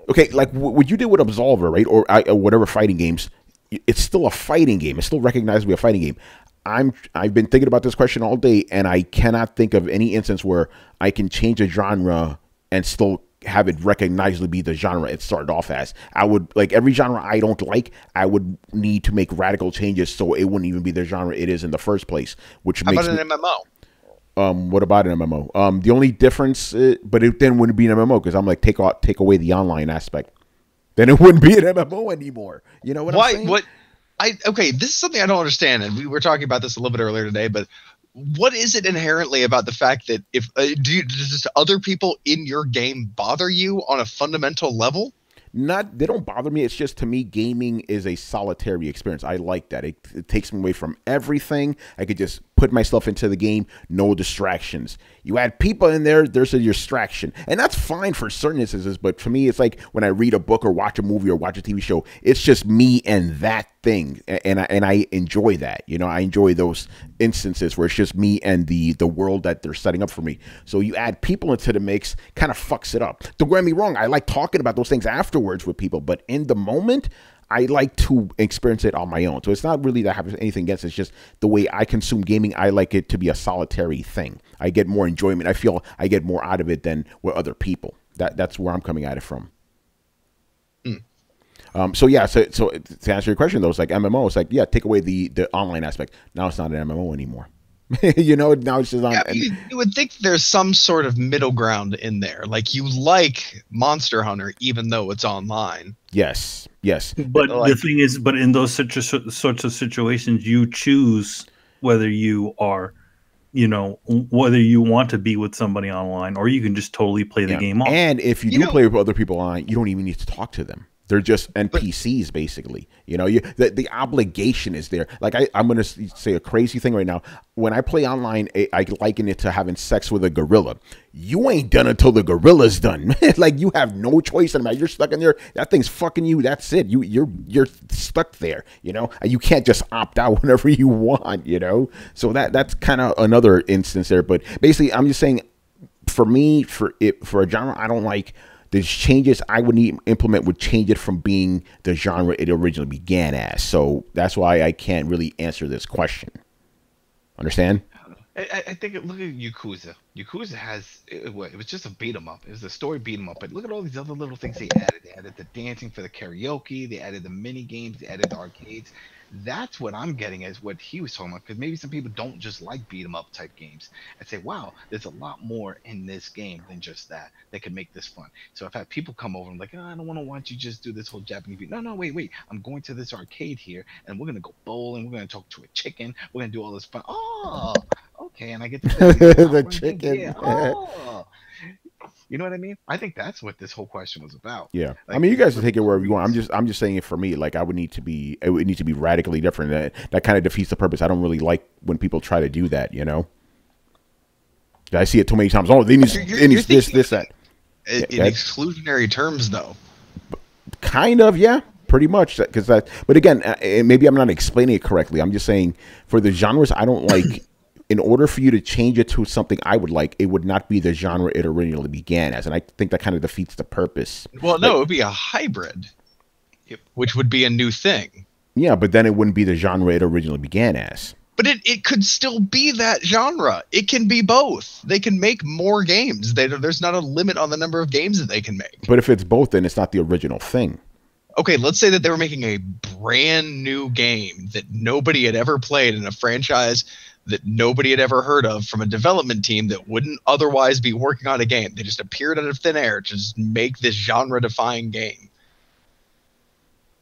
okay. Like what you did with Absolver, right, or whatever fighting games, it's still a fighting game. It's still recognized to be a fighting game. I've been thinking about this question all day, and I cannot think of any instance where I can change a genre and still have it recognizably be the genre it started off as. I would, like, every genre I don't like, I would need to make radical changes so it wouldn't even be the genre it is in the first place. Which How makes about an MMO? What about an MMO? The only difference, but it then wouldn't be an MMO because I'm like, take away the online aspect, then it wouldn't be an MMO anymore. You know what I'm saying? Okay, this is something I don't understand, and we were talking about this a little bit earlier today, but what is it inherently about the fact that if does other people in your game bother you on a fundamental level? They don't bother me. It's just, to me, gaming is a solitary experience. I like that. It takes me away from everything. I could just put myself into the game, no distractions. You add people in there, there's a distraction. And that's fine for certain instances, but for me, it's like when I read a book or watch a movie or watch a TV show, it's just me and that thing. And I enjoy that. You know, I enjoy those instances where it's just me and the world that they're setting up for me. So you add people into the mix, kind of fucks it up. Don't get me wrong, I like talking about those things afterwards with people, but in the moment, I like to experience it on my own. So it's not really that I have anything against it. It's just the way I consume gaming. I like it to be a solitary thing. I get more enjoyment. I feel I get more out of it than with other people. That's where I'm coming at it from. So yeah, so to answer your question though, it's like MMO. It's like, yeah, take away the online aspect. Now it's not an MMO anymore. You know, now it's just on. Yeah, you would think there's some sort of middle ground in there. Like, you like Monster Hunter even though it's online. Yes. But the thing is, but in those sorts of situations, you choose whether you are, you know, whether you want to be with somebody online, or you can just totally play the game off. And if you do play with other people online, you don't even need to talk to them. They're just NPCs, basically. You know, the obligation is there. Like, I'm going to say a crazy thing right now. When I play online, I liken it to having sex with a gorilla. You ain't done until the gorilla's done. Like, you have no choice in that. You're stuck in there. That thing's fucking you. That's it. You're stuck there. You know, you can't just opt out whenever you want. You know, so that's kind of another instance there. But basically, I'm just saying, for me, for a genre I don't like, the changes I would need to implement would change it from being the genre it originally began as. So that's why I can't really answer this question. Understand? I think look at Yakuza. Yakuza has it was just a beat 'em up. It was a story beat 'em up. But look at all these other little things they added. They added the dancing for the karaoke. They added the mini games. They added the arcades. That's what I'm getting as what he was talking about. Because maybe some people don't just like beat 'em up type games. And say, wow, there's a lot more in this game than just that could make this fun. So I've had people come over and like, oh, I don't want to watch you just do this whole Japanese beat. No, wait. I'm going to this arcade here, and we're gonna go bowling. We're gonna talk to a chicken. We're gonna do all this fun. Oh. Okay, and I get to the chicken. Yeah. Oh. You know what I mean? I think that's what this whole question was about. Yeah, like, I mean, you guys can take it wherever you want. I'm just saying it for me. Like, it would need to be radically different. That kind of defeats the purpose. I don't really like when people try to do that. You know, I see it too many times. Oh, they need this, that. In exclusionary terms, though. Kind of, yeah. Pretty much, because that. But again, maybe I'm not explaining it correctly. I'm just saying, for the genres I don't like. In order for you to change it to something I would like, it would not be the genre it originally began as. And I think that kind of defeats the purpose. Well, no, it would be a hybrid, which would be a new thing. Yeah, but then it wouldn't be the genre it originally began as. But it could still be that genre. It can be both. They can make more games. There's not a limit on the number of games that they can make. But if it's both, then it's not the original thing. Okay, let's say that they were making a brand new game that nobody had ever played in a franchise that nobody had ever heard of from a development team that wouldn't otherwise be working on a game. They just appeared out of thin air to just make this genre-defying game.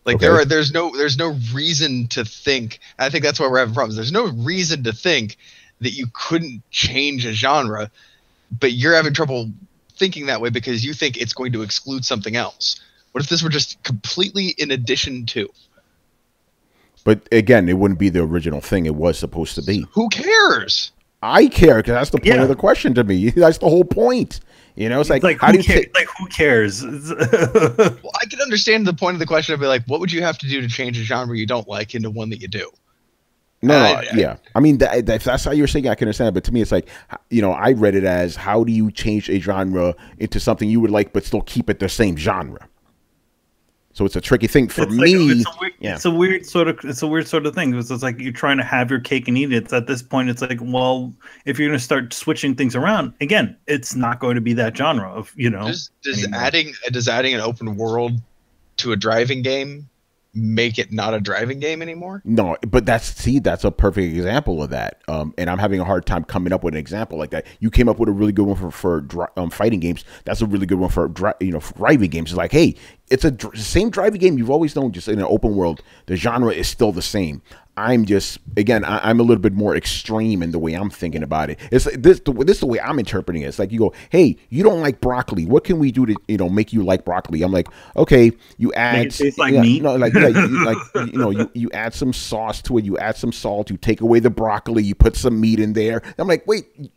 Like Okay. there's no reason to think. I think that's why we're having problems. There's no reason to think that you couldn't change a genre, but you're having trouble thinking that way because you think it's going to exclude something else. What if this were just completely in addition to? But again, it wouldn't be the original thing it was supposed to be. Who cares? I care because that's the point Yeah. of the question to me. That's the whole point. You know, it's like how who do you cares? take? Like, who cares? Well, I can understand the point of the question. I'd be like, what would you have to do to change a genre you don't like into one that you do? No, yeah. I mean, if that's how you're saying, I can understand it. But to me, it's like, you know, I read it as how do you change a genre into something you would like, but still keep it the same genre. So it's a tricky thing for me. It's a weird sort of thing because it's like you're trying to have your cake and eat it. It's at this point, it's like, well, if you're going to start switching things around again, it's not going to be that genre of Does adding an open world to a driving game make it not a driving game anymore? No, but that's a perfect example of that. And I'm having a hard time coming up with an example like that. You came up with a really good one for fighting games. That's a really good one for driving games. It's like, hey, it's the same driving game you've always known, just in an open world. The genre is still the same. I'm just, again, I'm a little bit more extreme in the way I'm thinking about it. It's this is the way I'm interpreting it. It's like you go, hey, you don't like broccoli. What can we do to make you like broccoli? I'm like, okay, you add, make it taste like meat. No, you add some sauce to it. You add some salt. You take away the broccoli. You put some meat in there. I'm like, wait, it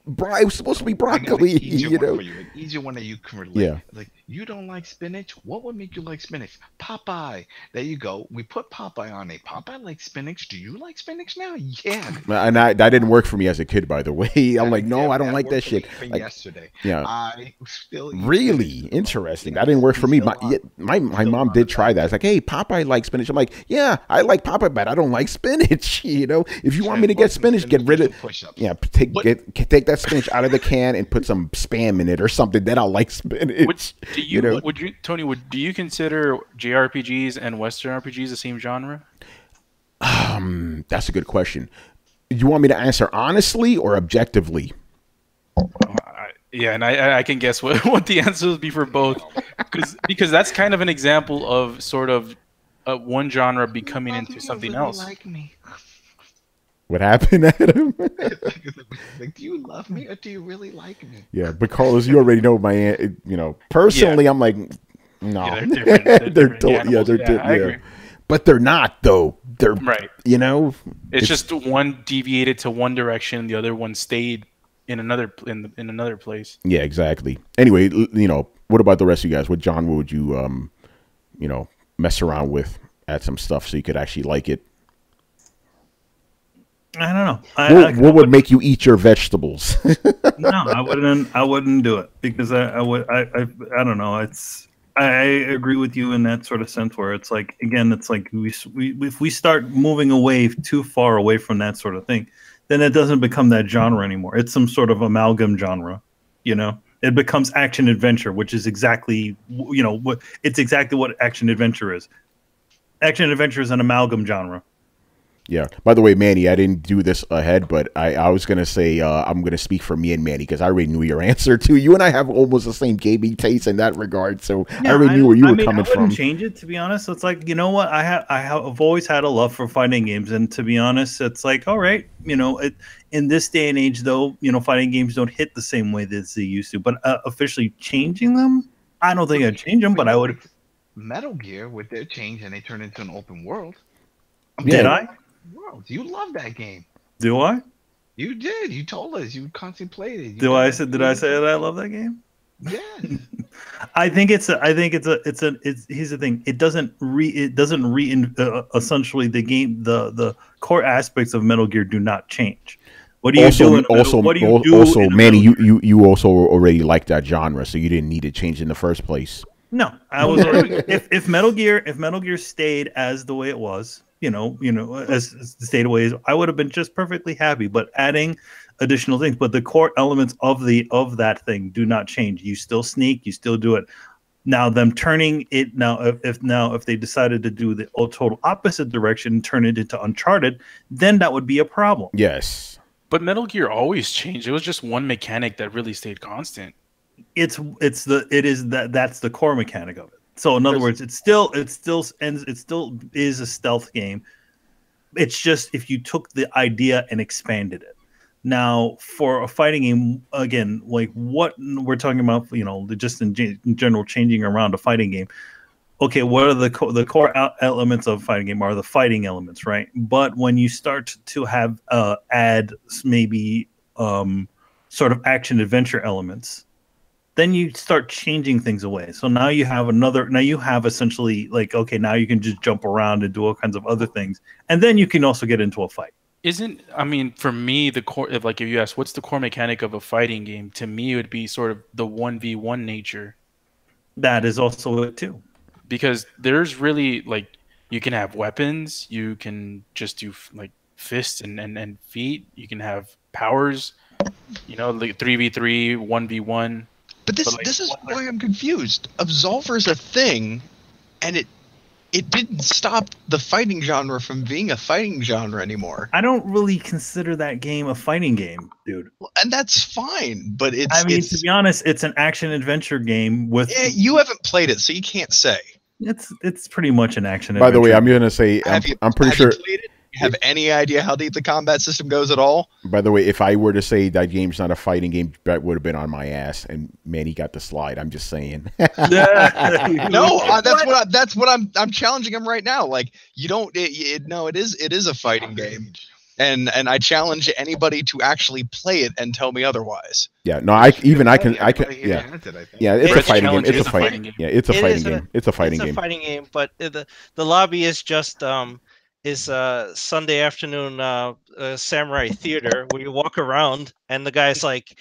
was supposed to be broccoli. An easier one that you can relate. Yeah. Like, you don't like spinach? What would make you like spinach? Popeye. There you go. We put Popeye on it. Popeye likes spinach. Do you like spinach now? Yeah. And that didn't work for me as a kid, by the way. I'm like, no, I don't like that shit. Even Like, yesterday. yeah. I still eat really spinach. interesting. That didn't work for me. My mom did try that. It's like, hey, Popeye likes spinach. I'm like, yeah, I like Popeye, but I don't like spinach. If you want me to get spinach, get rid of push-ups. yeah. Take that spinach out of the can and put some Spam in it or something. Then I'll like spinach. Do you consider JRPGs and Western RPGs the same genre? That's a good question. You want me to answer honestly or objectively? Yeah, and I can guess what the answer would be for both, because that's kind of an example of sort of one genre becoming into something else. Like me? What happened, Adam? Like, do you love me or do you really like me? Yeah, but Carlos, you already know my, personally, I'm like, no, Yeah, they're different. they're animals. different. I agree. But they're not though. They're Right. It's just one deviated to one direction, the other one stayed in another place. Yeah, exactly. Anyway, what about the rest of you guys? What genre would you mess around with? Add some stuff so you could actually like it. I don't know. What would make you eat your vegetables? No, I wouldn't do it because I don't know. I agree with you in that sort of sense where it's like, again, it's like if we start moving away too far away from that sort of thing, then it doesn't become that genre anymore. It's some sort of amalgam genre, It becomes action adventure, which is exactly what action adventure is. Action adventure is an amalgam genre. Yeah. By the way, Manny, I didn't do this ahead, but I was going to say I'm going to speak for me and Manny because I already knew your answer too. You and I have almost the same gaming taste in that regard, so I already knew where you were coming from. I wouldn't change it, to be honest. It's like, you know what? I've always had a love for fighting games, and to be honest, it's like, all right, in this day and age, though, fighting games don't hit the same way that they used to. But officially changing them, I don't think I'd change them, but I would. Metal Gear, with their change and they turned into an open world. Did I? World. You love that game. Do I? You did. You told us you constantly played it. Did I say that I love that game? Yes. I think it's here's the thing. It doesn't essentially the game, the core aspects of Metal Gear do not change. What do you do? Also, Manny, you also already liked that genre, so you didn't need to change in the first place. No, I was already, if Metal Gear stayed as the way it was, as the state away is, I would have been just perfectly happy. But adding additional things, but the core elements of that thing do not change. You still sneak, you still do it. Now, them turning it now, if they decided to do the total opposite direction, turn it into Uncharted, then that would be a problem. Yes, but Metal Gear always changed. It was just one mechanic that really stayed constant. That's the core mechanic of it. So in other words, it still is a stealth game. It's just if you took the idea and expanded it. Now, for a fighting game, again, like what we're talking about, just in general, changing around a fighting game. Okay, what are the core elements of a fighting game are the fighting elements, right? But when you start to have add maybe sort of action adventure elements, then you start changing things away. So now you have essentially like, okay, now you can just jump around and do all kinds of other things, and then you can also get into a fight. For me, the core, if you ask what's the core mechanic of a fighting game, to me it would be sort of the 1v1 nature. That is also it too. Because there's really, you can have weapons, you can just do fists and feet, you can have powers, 3v3, 1v1. But this is why I'm confused. Absolver's a thing, and it didn't stop the fighting genre from being a fighting genre anymore. I don't really consider that game a fighting game, dude. And that's fine, but to be honest, it's an action adventure game with. Yeah, you haven't played it, so you can't say. It's pretty much an action. By the way, I'm gonna say I'm pretty sure. You have any idea how deep the combat system goes at all? By the way, if I were to say that game's not a fighting game, that would have been on my ass, and man, he got the slide. I'm just saying. No, that's what I'm challenging him right now. Like, you don't. It is a fighting game, and I challenge anybody to actually play it and tell me otherwise. Yeah, no, I can. Yeah, it's a fighting game. It's a fighting game. Yeah, it's a fighting game. It's a fighting game. It's a fighting game, but the lobby is just Sunday afternoon samurai theater where you walk around and the guy's like,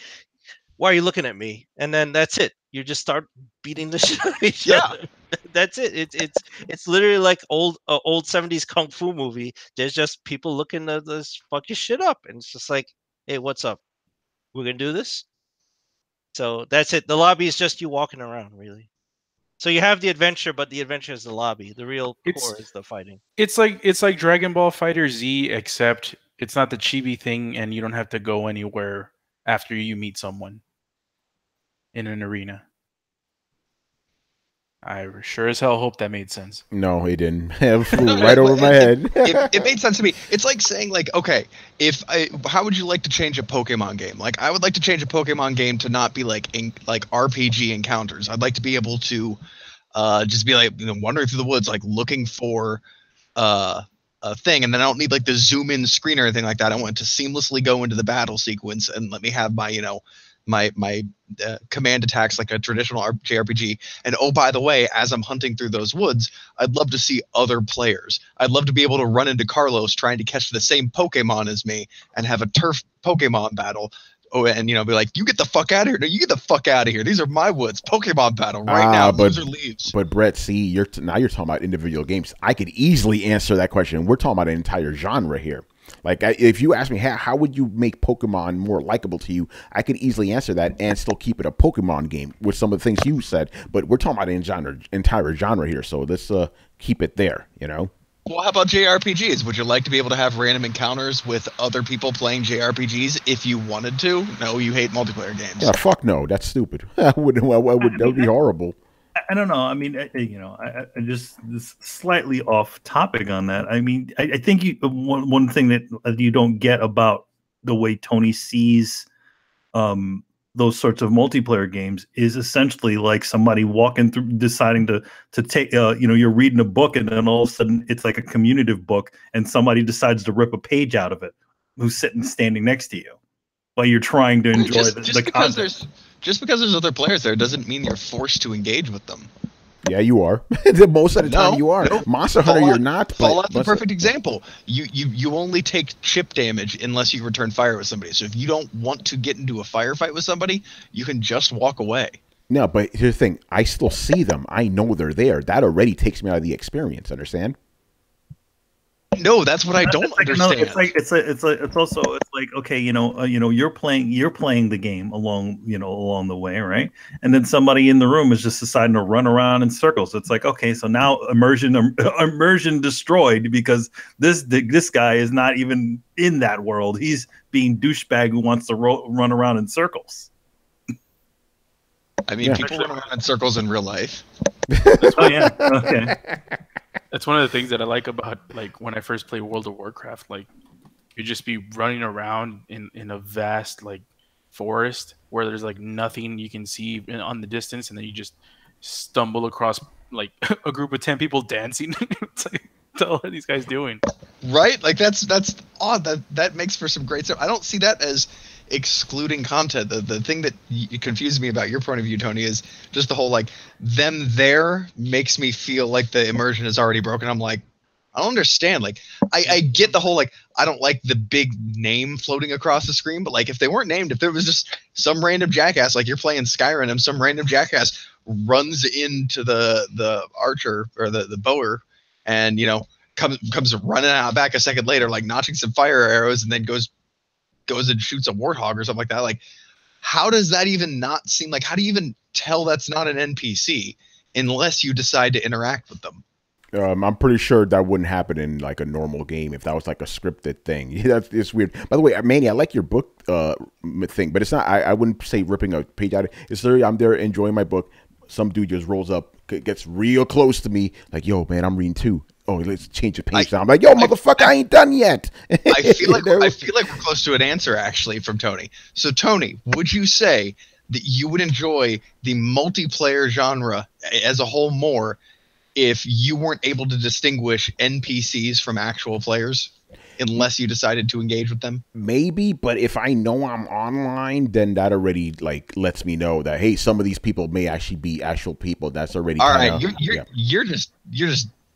"Why are you looking at me?" And then that's it. You just start beating the shit out of each other. That's it. It's literally like old 70s kung fu movie. There's just people looking to this fucking shit up, and it's just like, "Hey, what's up? We're gonna do this." So that's it. The lobby is just you walking around, really. So you have the adventure, but the adventure is the lobby. The real core is the fighting. It's like Dragon Ball Fighter Z, except it's not the chibi thing, and you don't have to go anywhere after you meet someone in an arena. I sure as hell hope that made sense. No, it didn't. It flew right over my head. It made sense to me. It's like saying, okay, how would you like to change a Pokemon game? Like, I would like to change a Pokemon game to not be like RPG encounters. I'd like to be able to just be wandering through the woods, looking for a thing, and then I don't need the zoom in screen or anything like that. I want to seamlessly go into the battle sequence and let me have my my command attacks like a traditional JRPG. And oh, by the way, as I'm hunting through those woods, I'd love to see other players. I'd love to be able to run into Carlos trying to catch the same Pokemon as me and have a turf Pokemon battle. Oh, and be like, "You get the fuck out of here! No, you get the fuck out of here! These are my woods. Pokemon battle right now. Loser leaves." But Brett, see, now you're talking about individual games. I could easily answer that question. We're talking about an entire genre here. If you ask me how would you make Pokemon more likable to you, I could easily answer that and still keep it a Pokemon game with some of the things you said. But we're talking about an entire genre here, so let's keep it there. Well, how about JRPGs? Would you like to be able to have random encounters with other people playing JRPGs if you wanted to? No, you hate multiplayer games. Yeah, fuck no, that's stupid. That would be horrible. I don't know. I mean, I just slightly off topic on that. I mean, I think one thing that you don't get about the way Tony sees those sorts of multiplayer games is essentially like somebody walking through, deciding to take, you're reading a book and then all of a sudden it's like a communicative book and somebody decides to rip a page out of it who's standing next to you while you're trying to enjoy the content. Just because there's other players there doesn't mean you're forced to engage with them. Yeah, you are. Most of the time you are. No. Monster Hunter, you're not. Fallout's the perfect example. You only take chip damage unless you return fire with somebody. So if you don't want to get into a firefight with somebody, you can just walk away. No, but here's the thing. I still see them. I know they're there. That already takes me out of the experience. Understand? No, that's what I don't It's like another- understand. it's also like okay, you're playing the game along the way, right? And then somebody in the room is just deciding to run around in circles. It's like okay, so now immersion destroyed because this guy is not even in that world. He's being douchebag who wants to run around in circles. I mean, people run around in circles in real life. Oh yeah, okay. That's one of the things that I like about like when I first played World of Warcraft. Like you just be running around in a vast like forest where there's like nothing you can see on the distance, and then you just stumble across like a group of 10 people dancing. It's like, what the hell are these guys doing? Right? Like that's odd. That makes for some great stuff. I don't see that as excluding content. The thing that confused me about your point of view, Tony, is just the whole like them there makes me feel like the immersion is already broken. I'm like, I don't understand. Like I get the whole like I don't like the big name floating across the screen, but like if they weren't named, if there was just some random jackass, like you're playing Skyrim and some random jackass runs into the archer or the bower and comes running out back a second later, like notching some fire arrows, and then goes and shoots a warthog or something like that. Like, how does that even not seem like? How do you even tell that's not an NPC unless you decide to interact with them? I'm pretty sure that wouldn't happen in like a normal game if that was like a scripted thing. It's weird. By the way, Manny, I like your book thing, but it's not. I wouldn't say ripping a page out. It's literally I'm there enjoying my book. Some dude just rolls up, gets real close to me, like, "Yo, man, I'm reading too." Oh, let's change the page. I'm like, "Yo, motherfucker, I ain't done yet." I feel like we're close to an answer actually from Tony. So, Tony, would you say that you would enjoy the multiplayer genre as a whole more if you weren't able to distinguish NPCs from actual players, unless you decided to engage with them? Maybe, but if I know I'm online, then that already like lets me know that hey, some of these people may actually be actual people. That's already all right. You're just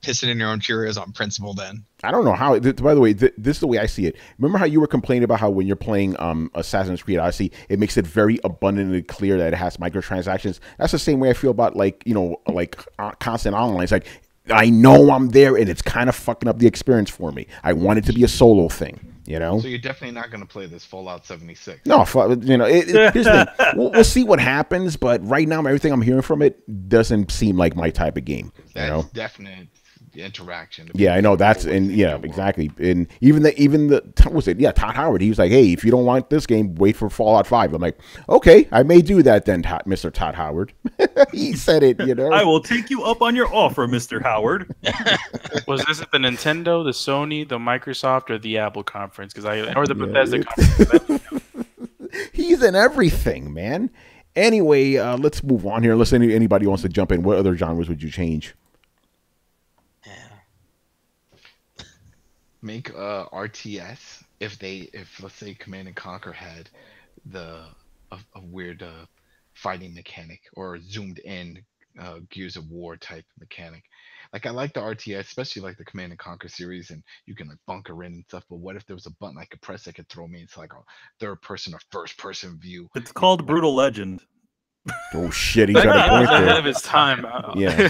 pissing in your own Cheerios on principle. Then I don't know how. By the way, this is the way I see it. Remember how you were complaining about how when you're playing Assassin's Creed Odyssey, it makes it very abundantly clear that it has microtransactions. That's the same way I feel about like constant online. It's like I know I'm there, and it's kind of fucking up the experience for me. I want it to be a solo thing. So you're definitely not going to play this Fallout 76. No, here's the thing. We'll see what happens, but right now, everything I'm hearing from it doesn't seem like my type of game. That's definite interaction. Yeah, I know that's exactly. And even the what was it? Yeah, Todd Howard. He was like, "Hey, if you don't want this game, wait for Fallout 5." I'm like, "Okay, I may do that then, Mr. Todd Howard." He said it. I will take you up on your offer, Mr. Howard. Was this at the Nintendo, the Sony, the Microsoft, or the Apple conference? Or the Bethesda conference? He's in everything, man. Anyway, let's move on here. Unless anybody wants to jump in, what other genres would you change? Make RTS if let's say Command and Conquer had a weird fighting mechanic or zoomed in Gears of War type mechanic. Like I like the RTS, especially like the Command and Conquer series, and you can like bunker in and stuff. But what if there was a button I could press that could throw me into like a third person or first person view? It's called Brutal Legend. Oh shit, he's got a point there. Ahead of his time. Yeah.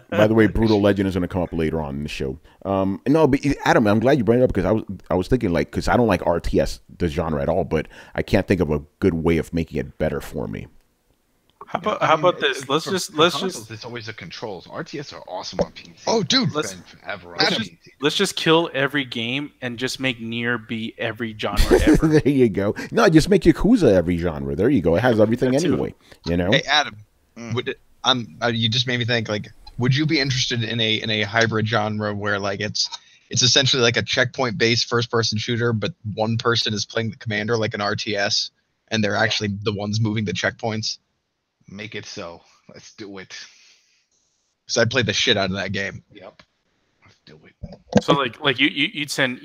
By the way, Brutal Legend is going to come up later on in the show. No, but Adam, I'm glad you brought it up because I was thinking like because I don't like RTS the genre at all, but I can't think of a good way of making it better for me. How about this? Let's just It's always the controls. RTS are awesome on PC. Oh, dude, let's just kill every game and just make Nier be every genre ever. There you go. No, just make Yakuza every genre. There you go. It has everything anyway. Hey, Adam, you just made me think. Like, would you be interested in a hybrid genre where like it's essentially like a checkpoint based first person shooter, but one person is playing the commander like an RTS, and they're actually the ones moving the checkpoints? Make it so. Let's do it. So I played the shit out of that game. Yep. Let's do it. So like you'd send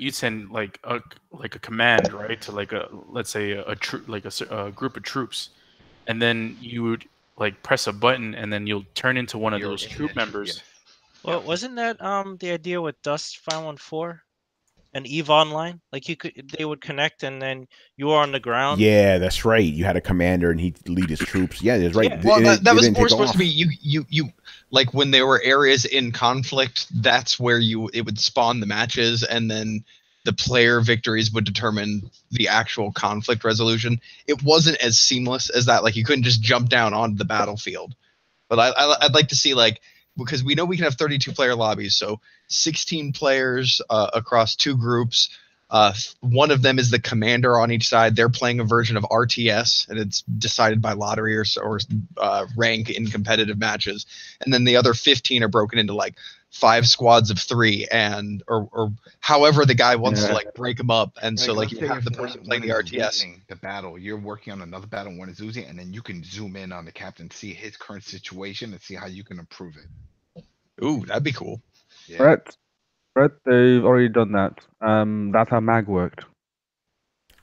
like a command, right, to like let's say a group of troops, and then you would like press a button and then you'll turn into one of those troop members. Well, wasn't that the idea with Dust 514? an EVE Online. Like they would connect, and then you were on the ground. Yeah, that's right. You had a commander, and he'd lead his troops. Yeah, that's right. Yeah. Well, that was didn't more take supposed off. to be you like when there were areas in conflict. That's where it would spawn the matches, and then the player victories would determine the actual conflict resolution. It wasn't as seamless as that. Like you couldn't just jump down onto the battlefield. But I'd like to see, like, because we know we can have 32 player lobbies, so 16 players across 2 groups. One of them is the commander on each side. They're playing a version of RTS, and it's decided by lottery or rank in competitive matches. And then the other 15 are broken into like 5 squads of 3, and or however the guy wants to like break them up. And so like let's you say have if the person playing the one is RTS. losing the battle, you're working on another battle, one is losing, and then you can zoom in on the captain, see his current situation, and see how you can improve it. Ooh, that'd be cool. Yeah. Brett, they've already done that. That's how Mag worked.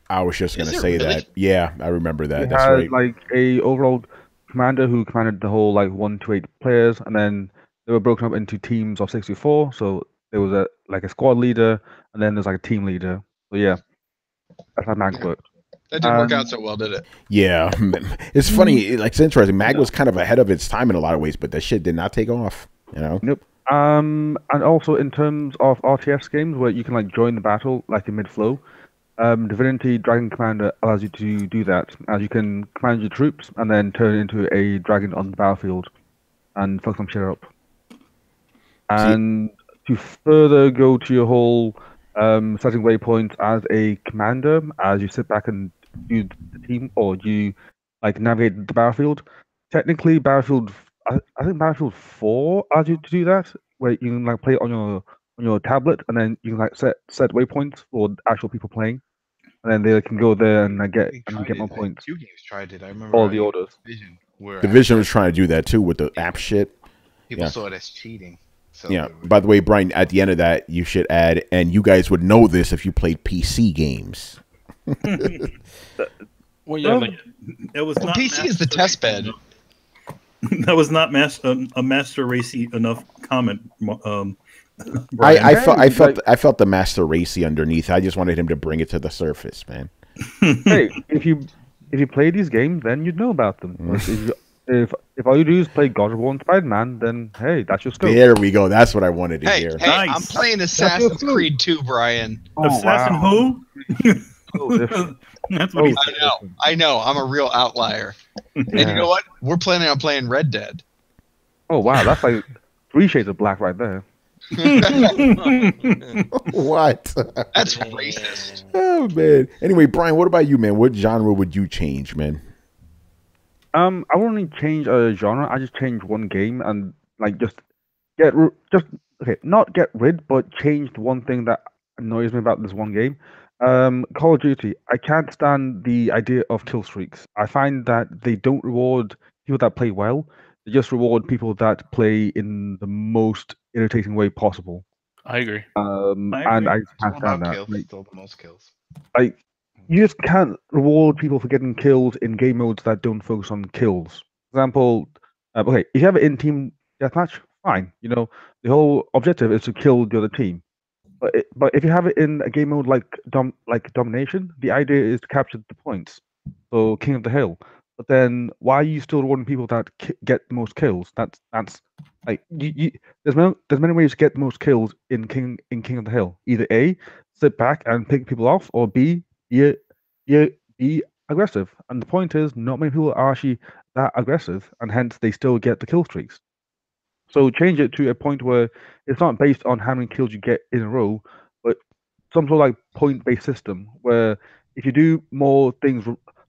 I was just gonna Is it say really? that. Yeah, I remember that. They That's had right. like a overall commander who commanded the whole like 1 to 8 players, and then they were broken up into teams of 64. So there was a squad leader, and then there's like a team leader. So yeah, that's how Mag Yeah. worked. That didn't work out so well, did it? Yeah, it's funny. Like it's interesting. Mag was kind of ahead of its time in a lot of ways, but that shit did not take off. You know. Nope. And also in terms of RTS games where you can like join the battle like in mid-flow, Divinity Dragon Commander allows you to do that, as you can command your troops and then turn into a dragon on the battlefield and fuck some shit up. And to further go to your whole setting waypoints as a commander, as you sit back and do the team, or you like navigate the battlefield. Technically, I think Battlefield 4 allows you to do that, where you can like play it on your tablet, and then you can like set waypoints for actual people playing, and then they can go there and get more points. Few games tried it. I remember All the orders. Division, where Division was trying to do that too with the app shit. people yeah. saw it as cheating. So Yeah. By the way, Brian, at the end of that, you should add, and you guys would know this if you played PC games. Well, yeah, like It was Well, not PC is the test bed. That was not a master racy enough comment. I Brian. felt the master racy underneath. I just wanted him to bring it to the surface, man. Hey, if you play these games, then you'd know about them. If all you do is play God of War and Spider-Man, then hey, that's your scope. There we go. That's what I wanted to Hey, hear. Nice. I'm playing Assassin's Creed 2, Brian. Assassin wow. who? So different. That's what he Oh, said. I know. I'm a real outlier. And you know what? We're planning on playing Red Dead. Oh wow, that's like 3 shades of black right there. What? That's racist. Oh man. Anyway, Brian, what about you, man? What genre would you change, man? I wouldn't change a genre. I just change one game and like not get rid, but change the one thing that annoys me about this one game. Call of Duty. I can't stand the idea of kill streaks. I find that they don't reward people that play well. They just reward people that play in the most irritating way possible. I agree. And I It's all can't stand about that. kills. Like, Still the most kills. you just can't reward people for getting kills in game modes that don't focus on kills. For example, okay, if you have it in team deathmatch, fine. You know, the whole objective is to kill the other team. But if you have it in a game mode like domination, the idea is to capture the points. So King of the Hill. But then why are you still rewarding people that get the most kills? That's like there's many ways to get the most kills in King of the Hill. Either A, sit back and pick people off, or B, be aggressive. And the point is, not many people are actually that aggressive, and hence they still get the kill streaks. So change it to a point where it's not based on how many kills you get in a row, but some sort of like point-based system where if you do more things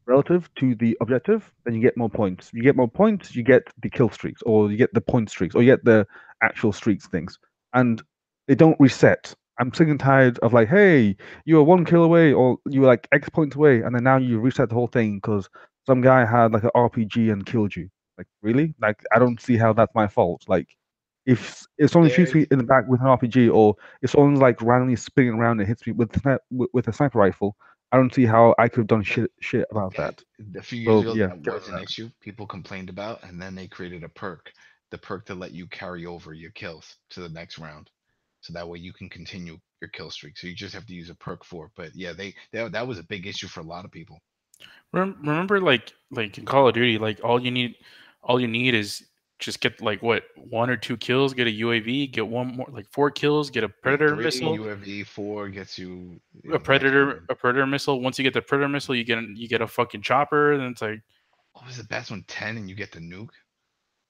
relative to the objective, then you get more points. You get more points, you get the kill streaks, or you get the point streaks, or you get the actual streaks things. And they don't reset. I'm sick and tired of like, hey, you were 1 kill away, or you were like X points away, and then now you reset the whole thing because some guy had like an RPG and killed you. Like, really? Like, I don't see how that's my fault. Like, if someone shoots me in the back with an RPG, or if someone's like randomly spinning around and hits me with a sniper rifle, I don't see how I could have done shit about that. A few years So, ago, yeah, that was an issue people complained about, and then they created a perk, the perk to let you carry over your kills to the next round. so that way you can continue your kill streak. So you just have to use a perk for it. But yeah, that was a big issue for a lot of people. Remember, like in Call of Duty, like all you need is just get like what 1 or 2 kills, get a UAV, get one more, like 4 kills, get a predator missile. UAV 4 gets you, a predator missile. Once you get the predator missile, you get a fucking chopper, and it's like, what was the best one? 10, and you get the nuke.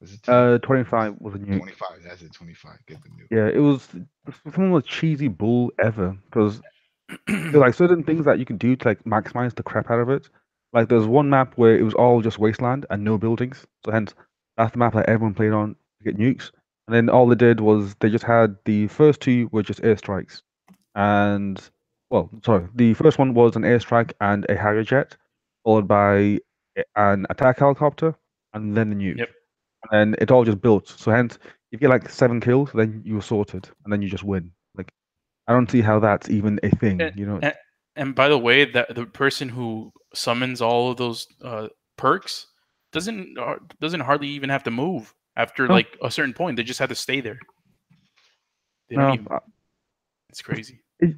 Was it 10? 25 was a nuke. 25. That's it. 25. Get the nuke. Yeah, it was some of the cheesy bull ever because there's like certain things that you can do to like maximize the crap out of it. Like there's one map where it was all just wasteland and no buildings, so hence that's the map that everyone played on to get nukes. And then all they did was they just had the first 2 were just airstrikes, and the first one was an airstrike and a Harrier jet, followed by an attack helicopter, and then the nuke. Yep. And it all just built. So hence, if you get like 7 kills, then you were sorted, and then you just win. Like, I don't see how that's even a thing, you know. And by the way, that the person who summons all of those perks doesn't hardly even have to move after like a certain point. They just have to stay there. It's crazy. It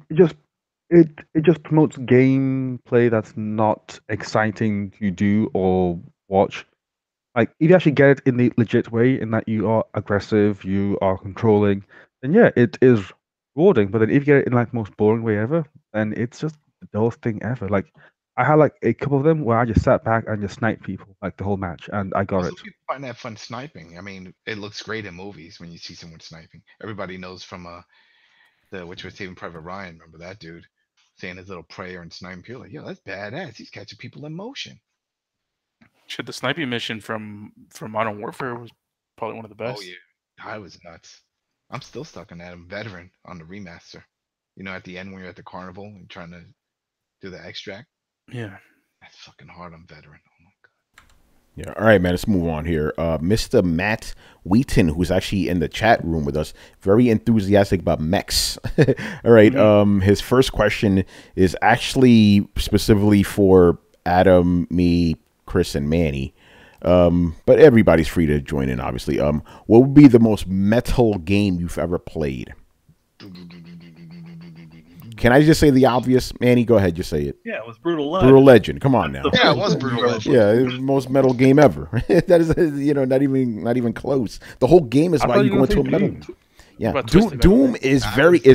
just promotes gameplay that's not exciting to do or watch. Like, if you actually get it in the legit way, in that you are aggressive, you are controlling, then yeah, it is rewarding. But then if you get it in like the most boring way ever, then it's just the dullest thing ever. Like, I had like a couple of them where I just sat back and just sniped people like the whole match, and I got it. People find that fun sniping. I mean, it looks great in movies when you see someone sniping. Everybody knows from which was Saving Private Ryan. Remember that dude saying his little prayer and sniping people? Like, yo, that's badass. He's catching people in motion. Shit, the sniping mission from Modern Warfare was probably one of the best. Oh yeah, I was nuts. I'm still stuck on that. I'm veteran on the remaster. You know, at the end when you're at the carnival and trying to do the extract. Yeah, that's fucking hard. I'm veteran. Oh my god. Yeah. All right, man. Let's move on here. Mr. Matt Wheaton, who's actually in the chat room with us, very enthusiastic about mechs. All right. His first question is actually specifically for Adam, me, Chris, and Manny. But everybody's free to join in, obviously. What would be the most metal game you've ever played? Can I just say the obvious? Manny, go ahead, just say it. Yeah, it was Brutal Legend. Brutal Legend. Come on now. Yeah, it was Brutal Legend. Yeah, it was the most metal game ever. That is, not even close. The whole game is why you go into a metal. Yeah, Doom is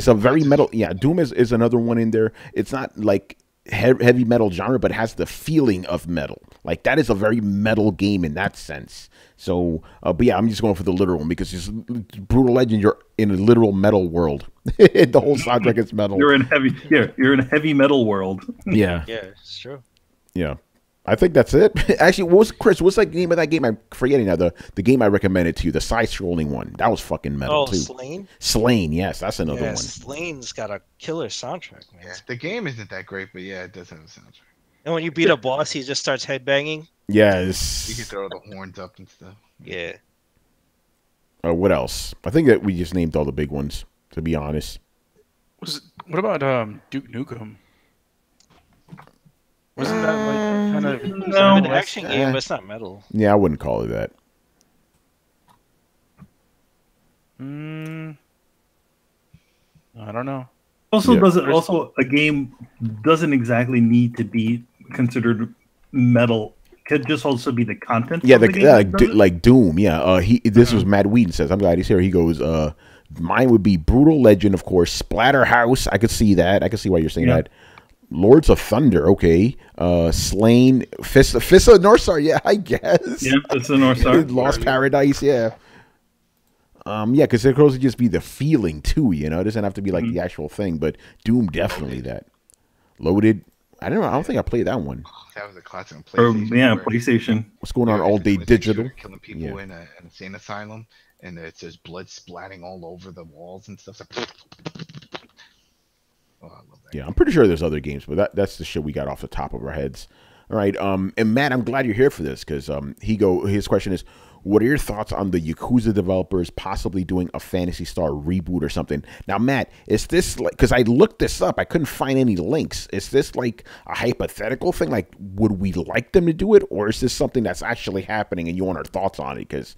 a very metal. Yeah, Doom is another one in there. It's not like heavy metal genre, but it has the feeling of metal. Like, that is a very metal game in that sense. So, but yeah, I'm just going for the literal one because it's Brutal Legend. You're in a literal metal world. The whole soundtrack is metal. You're in a heavy metal world. Yeah. Yeah, it's true. Yeah. I think that's it. Actually, what's the name of that game? I'm forgetting now. The game I recommended to you, the side-scrolling one. That was fucking metal too. Slain? Slain, yes, that's another one. Slain's got a killer soundtrack, man. Yeah, the game isn't that great, but yeah, it does have a soundtrack. And when you beat a boss, he just starts headbanging. Yes. You can throw the horns up and stuff. Yeah. What else? I think that we just named all the big ones, to be honest. What about Duke Nukem? Wasn't that like kind of an action game, but it's not metal. Yeah, I wouldn't call it that. I don't know. Also, a game doesn't exactly need to be considered metal. It could just also be the content. Yeah, like Doom. Yeah, this was Matt Wheaton says. I'm glad he's here. He goes, mine would be Brutal Legend, of course. Splatterhouse. I could see that. I could see why you're saying that. Lords of Thunder, okay. Slain, Fist of North Star, yeah, I guess. Yeah, Fist of North Star. Lost Paradise, yeah. Yeah, because it could just be the feeling too, It doesn't have to be like the actual thing, but Doom definitely that. Loaded, I don't know. I don't think I played that one. That was a classic on PlayStation. PlayStation. What's going on all day digital? Killing people in an insane asylum, and it's just blood splatting all over the walls and stuff. Oh, I love that. Yeah, I'm pretty sure there's other games, but that's the shit we got off the top of our heads. All right, and Matt, I'm glad you're here for this because his question is, what are your thoughts on the Yakuza developers possibly doing a Phantasy Star reboot or something? Now, Matt, is this like, because I looked this up, I couldn't find any links. Is this like a hypothetical thing? Like, would we like them to do it, or is this something that's actually happening and you want our thoughts on it? Because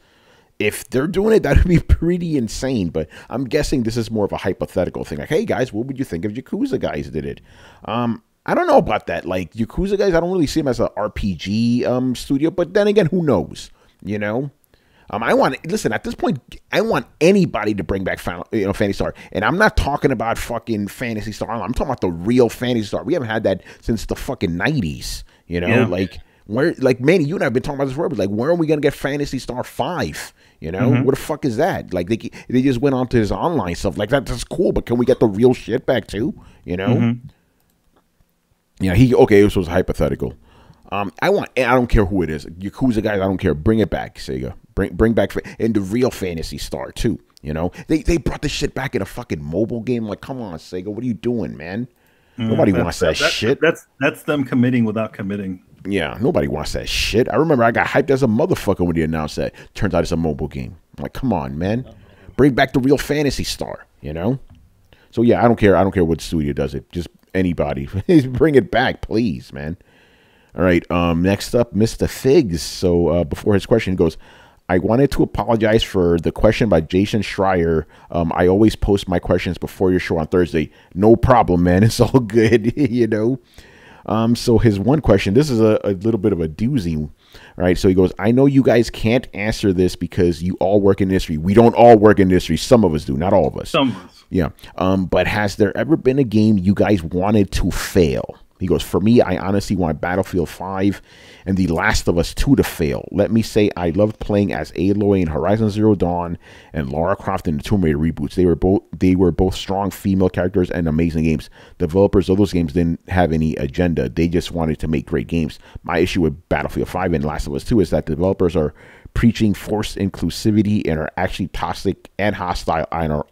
if they're doing it, that would be pretty insane. But I'm guessing this is more of a hypothetical thing. Like, hey guys, what would you think if Yakuza guys did it? I don't know about that. Like Yakuza guys, I don't really see them as an RPG studio. But then again, who knows? You know. Listen, at this point, I want anybody to bring back Phantasy Star. And I'm not talking about fucking Phantasy Star. I'm talking about the real Phantasy Star. We haven't had that since the fucking 90s. You know, like Manny, you and I have been talking about this forever. Like, where are we gonna get Phantasy Star 5? You know, what the fuck is that? Like they just went on to his online stuff. Like that's cool, but can we get the real shit back too? You know? Yeah, this was hypothetical. I don't care who it is. Yakuza guys, I don't care. Bring it back, Sega. Bring back and the real Phantasy Star too. You know, they brought this shit back in a fucking mobile game. Like, come on, Sega, what are you doing, man? Nobody wants that shit. That's them committing without committing. Yeah, nobody wants that shit. I remember I got hyped as a motherfucker when they announced that. Turns out it's a mobile game. I'm like, come on, man, bring back the real Phantasy Star. You know. So yeah, I don't care. I don't care what studio does it. Just anybody, bring it back, please, man. All right, next up, Mr. Figs. So before his question, he goes, I wanted to apologize for the question by Jason Schreier. I always post my questions before your show on Thursday. No problem, man. It's all good, you know. So his one question, this is a little bit of a doozy. All right, so he goes, I know you guys can't answer this because you all work in industry. We don't all work in industry. Some of us do, not all of us. Some of us. Yeah. But has there ever been a game you guys wanted to fail? He goes, for me, I honestly want Battlefield 5 and The Last of Us 2 to fail. Let me say I loved playing as Aloy in Horizon Zero Dawn and Lara Croft in the Tomb Raider reboots. They were both strong female characters and amazing games. Developers of those games didn't have any agenda. They just wanted to make great games. My issue with Battlefield 5 and Last of Us 2 is that developers are preaching forced inclusivity and are actually toxic and hostile.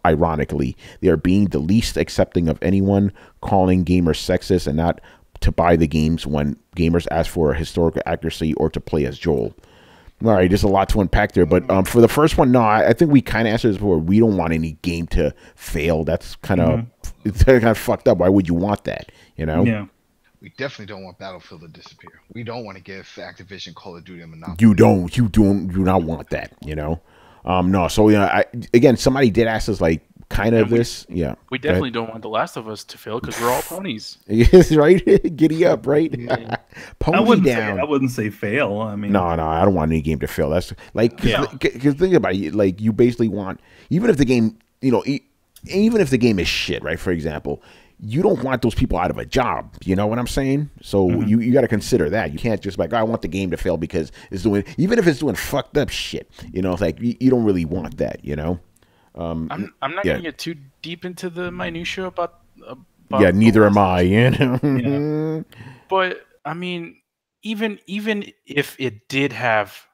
Ironically, they are being the least accepting of anyone calling gamers sexist and not to buy the games when gamers ask for historical accuracy or to play as Joel. All right, there's a lot to unpack there, but for the first one, no, I think we kind of answered this before. We don't want any game to fail. That's kind of it's kind of fucked up. Why would you want that? You know? Yeah. We definitely don't want Battlefield to disappear. We don't want to give Activision Call of Duty a monopoly. You do not want that. You know? No. So again, somebody did ask us like kind of this. Yeah. We definitely don't want The Last of Us to fail because we're all ponies. Yes, right. Giddy up, right? Pony down. I wouldn't say fail. I mean, no, I don't want any game to fail. That's like because think about it. Like you basically want even if the game, even if the game is shit, right? For example. You don't want those people out of a job. You know what I'm saying? So you got to consider that. You can't just be like, I want the game to fail because it's doing, even if it's doing fucked up shit, it's like, you don't really want that, I'm not going to get too deep into the minutia about yeah, neither am I, Yeah. But, I mean, even if it did have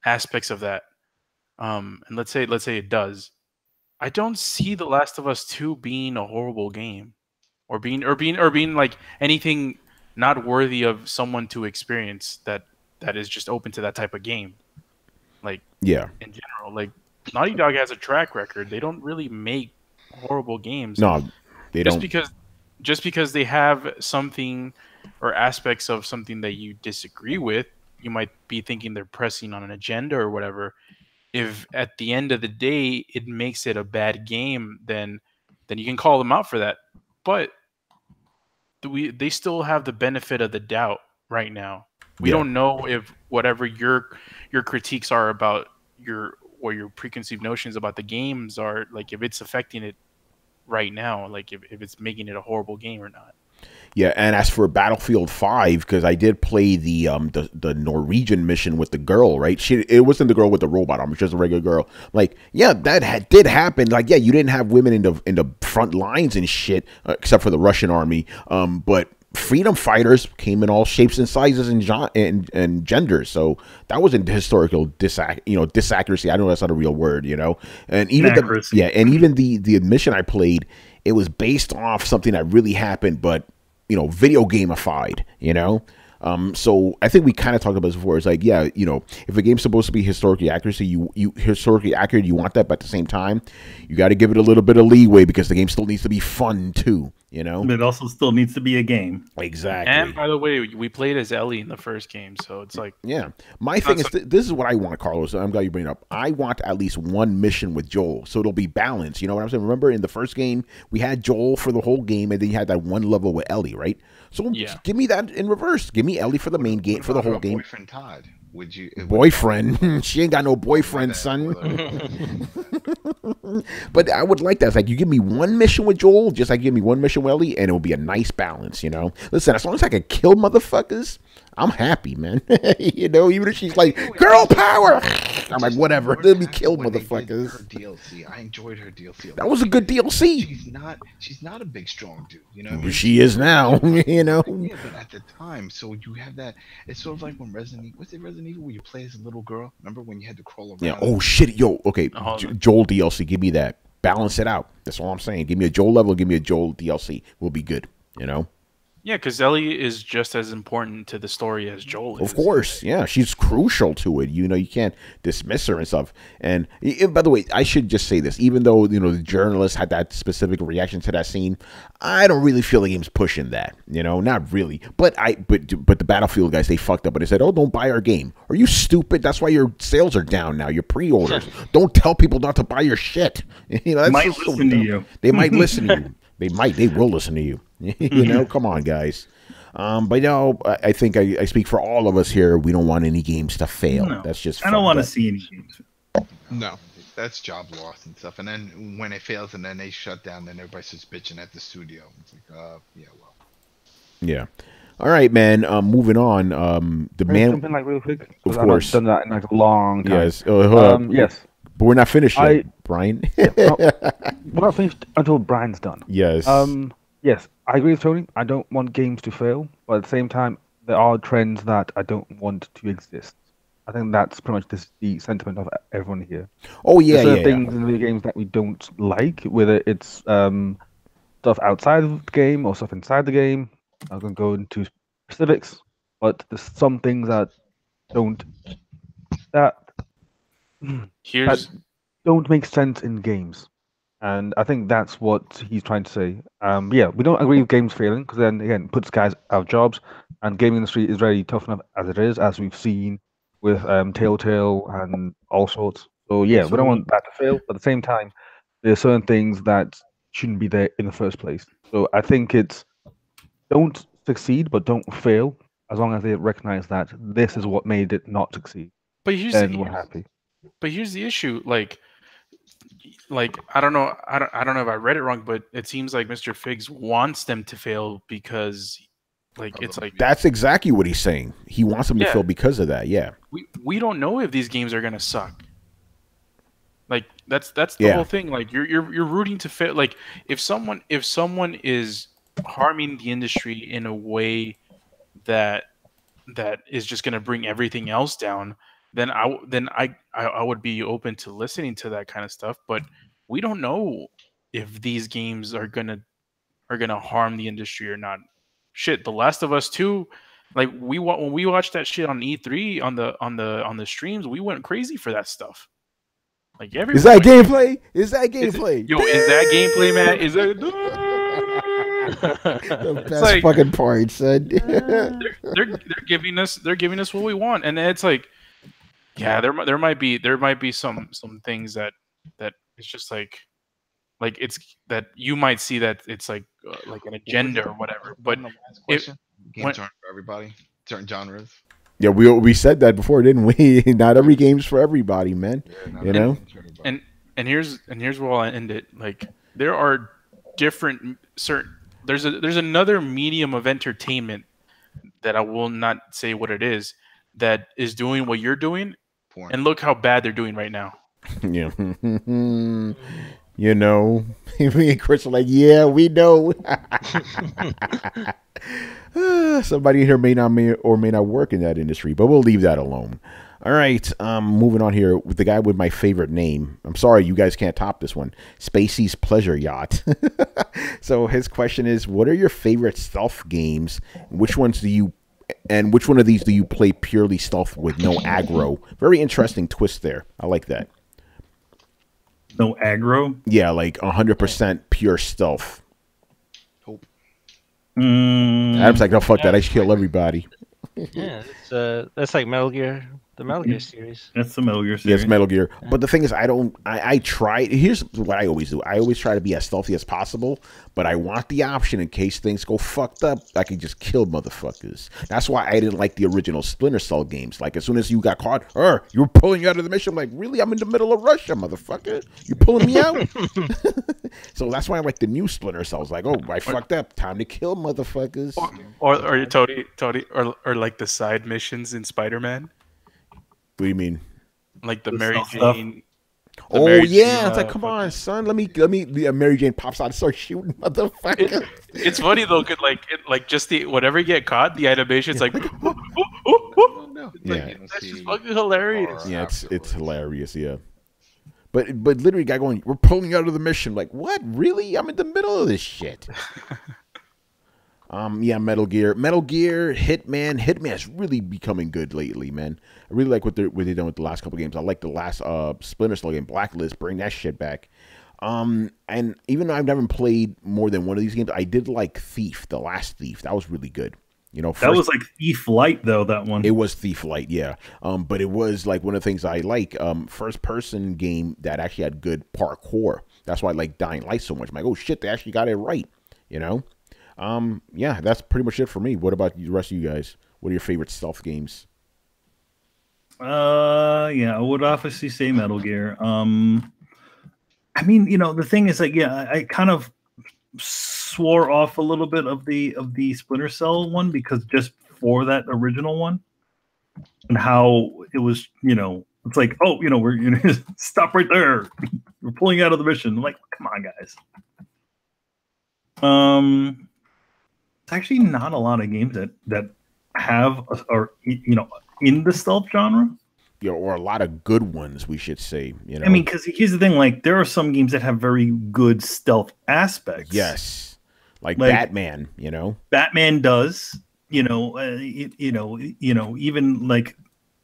aspects of that, and let's say it does, I don't see The Last of Us 2 being a horrible game. Or being like anything not worthy of someone to experience that is just open to that type of game. Like in general, like Naughty Dog has a track record. They don't really make horrible games. No, they don't. Just because they have something or aspects of something that you disagree with, you might be thinking they're pressing on an agenda or whatever. If at the end of the day it makes it a bad game, then you can call them out for that. But they still have the benefit of the doubt right now. We don't know if whatever your critiques are about your preconceived notions about the games are, like, if it's affecting it right now, like if it's making it a horrible game or not. Yeah, and as for Battlefield 5, because I did play the Norwegian mission with the girl, right? It wasn't the girl with the robot arm; it was just a regular girl. Like, yeah, that did happen. Like, yeah, you didn't have women in the front lines and shit, except for the Russian army. But freedom fighters came in all shapes and sizes and genders. So that wasn't historical disaccuracy. I know that's not a real word, And even the mission I played, it was based off something that really happened, but video gamified, so I think we kind of talked about this before. It's like, yeah, if a game's supposed to be historically accurate, you want that, but at the same time, you got to give it a little bit of leeway because the game still needs to be fun too, You know, But it also still needs to be a game. exactly. And by the way, we played as Ellie in the first game, so it's like Yeah. My thing is, this is what I want, Carlos. I'm glad you bring it up. I want at least one mission with Joel, so it'll be balanced. You know what I'm saying? Remember, in the first game, we had Joel for the whole game, and then you had that one level with Ellie, right? So give me that in reverse. Give me Ellie for the main game, for the whole game. Boyfriend Todd, would you? Boyfriend? She ain't got no boyfriend, son. But I would like that. It's like you give me one mission with Joel, just like give me one mission with Ellie, and it'll be a nice balance, you know? Listen, as long as I can kill motherfuckers, I'm happy, man. You know, even if she's like, girl power, I'm like, whatever. Let me kill motherfuckers. Her DLC, I enjoyed her DLC. That was a good DLC. She's not a big, strong dude, you know? I mean? She is now, you know? Yeah, but at the time, so you have that. It's sort of like when Resident Evil, where you play as a little girl? Remember when you had to crawl around? Yeah, oh shit, yo, okay, Joel DLC, give me that. Balance it out. That's all I'm saying. Give me a Joel level, give me a Joel DLC. We'll be good, you know? yeah, because Ellie is just as important to the story as Joel is. Of course, yeah, she's crucial to it. You know, you can't dismiss her and stuff. And by the way, I should just say this: even though the journalist had that specific reaction to that scene, I don't really feel the game's pushing that. You know, not really. But the Battlefield guys, they fucked up. But they said, "Oh, don't buy our game. Are you stupid? That's why your sales are down now. Your pre-orders. Don't tell people not to buy your shit. You know, that's might listen to you. They might listen to you. They will listen to you. You know, come on, guys. But I think I speak for all of us here. We don't want any games to fail. No, that's just. I don't want to see any games. No, that's job loss and stuff. And then when it fails and then they shut down, then everybody starts bitching at the studio. It's like, yeah, well. Yeah. All right, man. Moving on. The man. Something like real quick. Of course. I've done that in like a long time. Yes. Yes. But we're not finished yet, Brian. We're not finished until Brian's done. Yes. Yes, I agree with Tony. I don't want games to fail, but at the same time, there are trends that I don't want to exist. I think that's pretty much the sentiment of everyone here. Oh yeah, There's things in video games that we don't like, whether it's stuff outside of the game or stuff inside the game. I'm going to go into specifics, but there's some things that don't make sense in games. And I think that's what he's trying to say. Yeah, we don't agree with games failing because then again it puts guys out of jobs, and gaming industry is very tough enough as it is, as we've seen with Telltale and all sorts. So yeah, we don't want that to fail. But at the same time, there's certain things that shouldn't be there in the first place. So I think it's don't succeed, but don't fail. As long as they recognize that this is what made it not succeed, but then we're happy. But here's the issue, like I don't know if I read it wrong, but it seems like Mr. Figs wants them to fail because, it's like that's exactly what he's saying. He wants them to fail because of that. Yeah. We don't know if these games are gonna suck. Like that's the whole thing. Like you're rooting to fail. Like if someone is harming the industry in a way that is just gonna bring everything else down, then I would be open to listening to that kind of stuff. But we don't know if these games are gonna harm the industry or not. Shit, The Last of Us 2, like when we watched that shit on E3 on the streams, we went crazy for that stuff. Like is that gameplay? Is that gameplay? Is that gameplay, man? Is that the best fucking part, son? they're giving us what we want, and it's like. Yeah, there might be some things that it's just like it's that you might see that it's like an agenda or whatever. But games aren't for everybody. Certain genres. Yeah, we said that before, didn't we? Not every game's for everybody, man. Yeah, you know. And here's where I'll end it. Like there are different there's another medium of entertainment that I will not say what it is that is doing what you're doing. And look how bad they're doing right now. Yeah. You know, me and Chris are like, yeah, we know. Somebody here may not work in that industry, but we'll leave that alone. All right, moving on here with the guy with my favorite name. I'm sorry, you guys can't top this one. Spacey's Pleasure Yacht. So his question is, what are your favorite stealth games? Which one of these do you play purely stealth with no aggro? Very interesting twist there. I like that. No aggro? Yeah, like 100% pure stealth. Hope. Adam's like, "No, fuck that. I should kill everybody." Yeah, that's like Metal Gear, the Metal Gear series. That's the Metal Gear Yeah, series. it's Metal Gear. But the thing is, I try. Here's what I always do. I always try to be as stealthy as possible, but I want the option in case things go fucked up, I can just kill motherfuckers. That's why I didn't like the original Splinter Cell games. Like, as soon as you got caught, you were pulling you out of the mission. I'm like, really? I'm in the middle of Russia, motherfucker. You pulling me out? So that's why I like the new Splinter Cells. Like, oh, I fucked up. Time to kill motherfuckers. Or Tony, or like the side missions in Spider-Man, What do you mean? like the The Mary stealth stuff. Jane. Oh Mary yeah, Jane, it's like, come on, son. Let me. The Mary Jane pops out and starts shooting, motherfucker. It's funny though, cause like just the whenever you get caught, the animation's like, Oh, no. Yeah. You don't that's just see fucking hilarious. horror Yeah, it's afterwards. hilarious. Yeah, but literally, guy going, we're pulling you out of the mission. Like, what? Really? I'm in the middle of this shit. Yeah, Metal Gear, Hitman. Hitman's really becoming good lately, man. I really like what they've done with the last couple games. I like the last Splinter Cell game, Blacklist. Bring that shit back. And even though I've never played more than one of these games, I did like Thief, the last Thief. That was really good. You know, That was like Thief Light, though, that one. it was Thief Light, yeah. But it was like one of the things I like. First person game that actually had good parkour. That's why I like Dying Light so much. I'm like, oh shit, they actually got it right. You know? Yeah, that's pretty much it for me. What about the rest of you guys? What are your favorite stealth games? Yeah, I would obviously say Metal Gear. I mean, the thing is, like, yeah, I kind of swore off a little bit of the Splinter Cell one because just for that original one and how it was, it's like, oh, we're stop right there. We're pulling you out of the mission. I'm like, come on, guys. It's actually not a lot of games that have or in the stealth genre. You know, or a lot of good ones, we should say. You know, I mean, because here's the thing: like, there are some games that have very good stealth aspects. yes, like Like- Batman. You know, Batman does. Even like,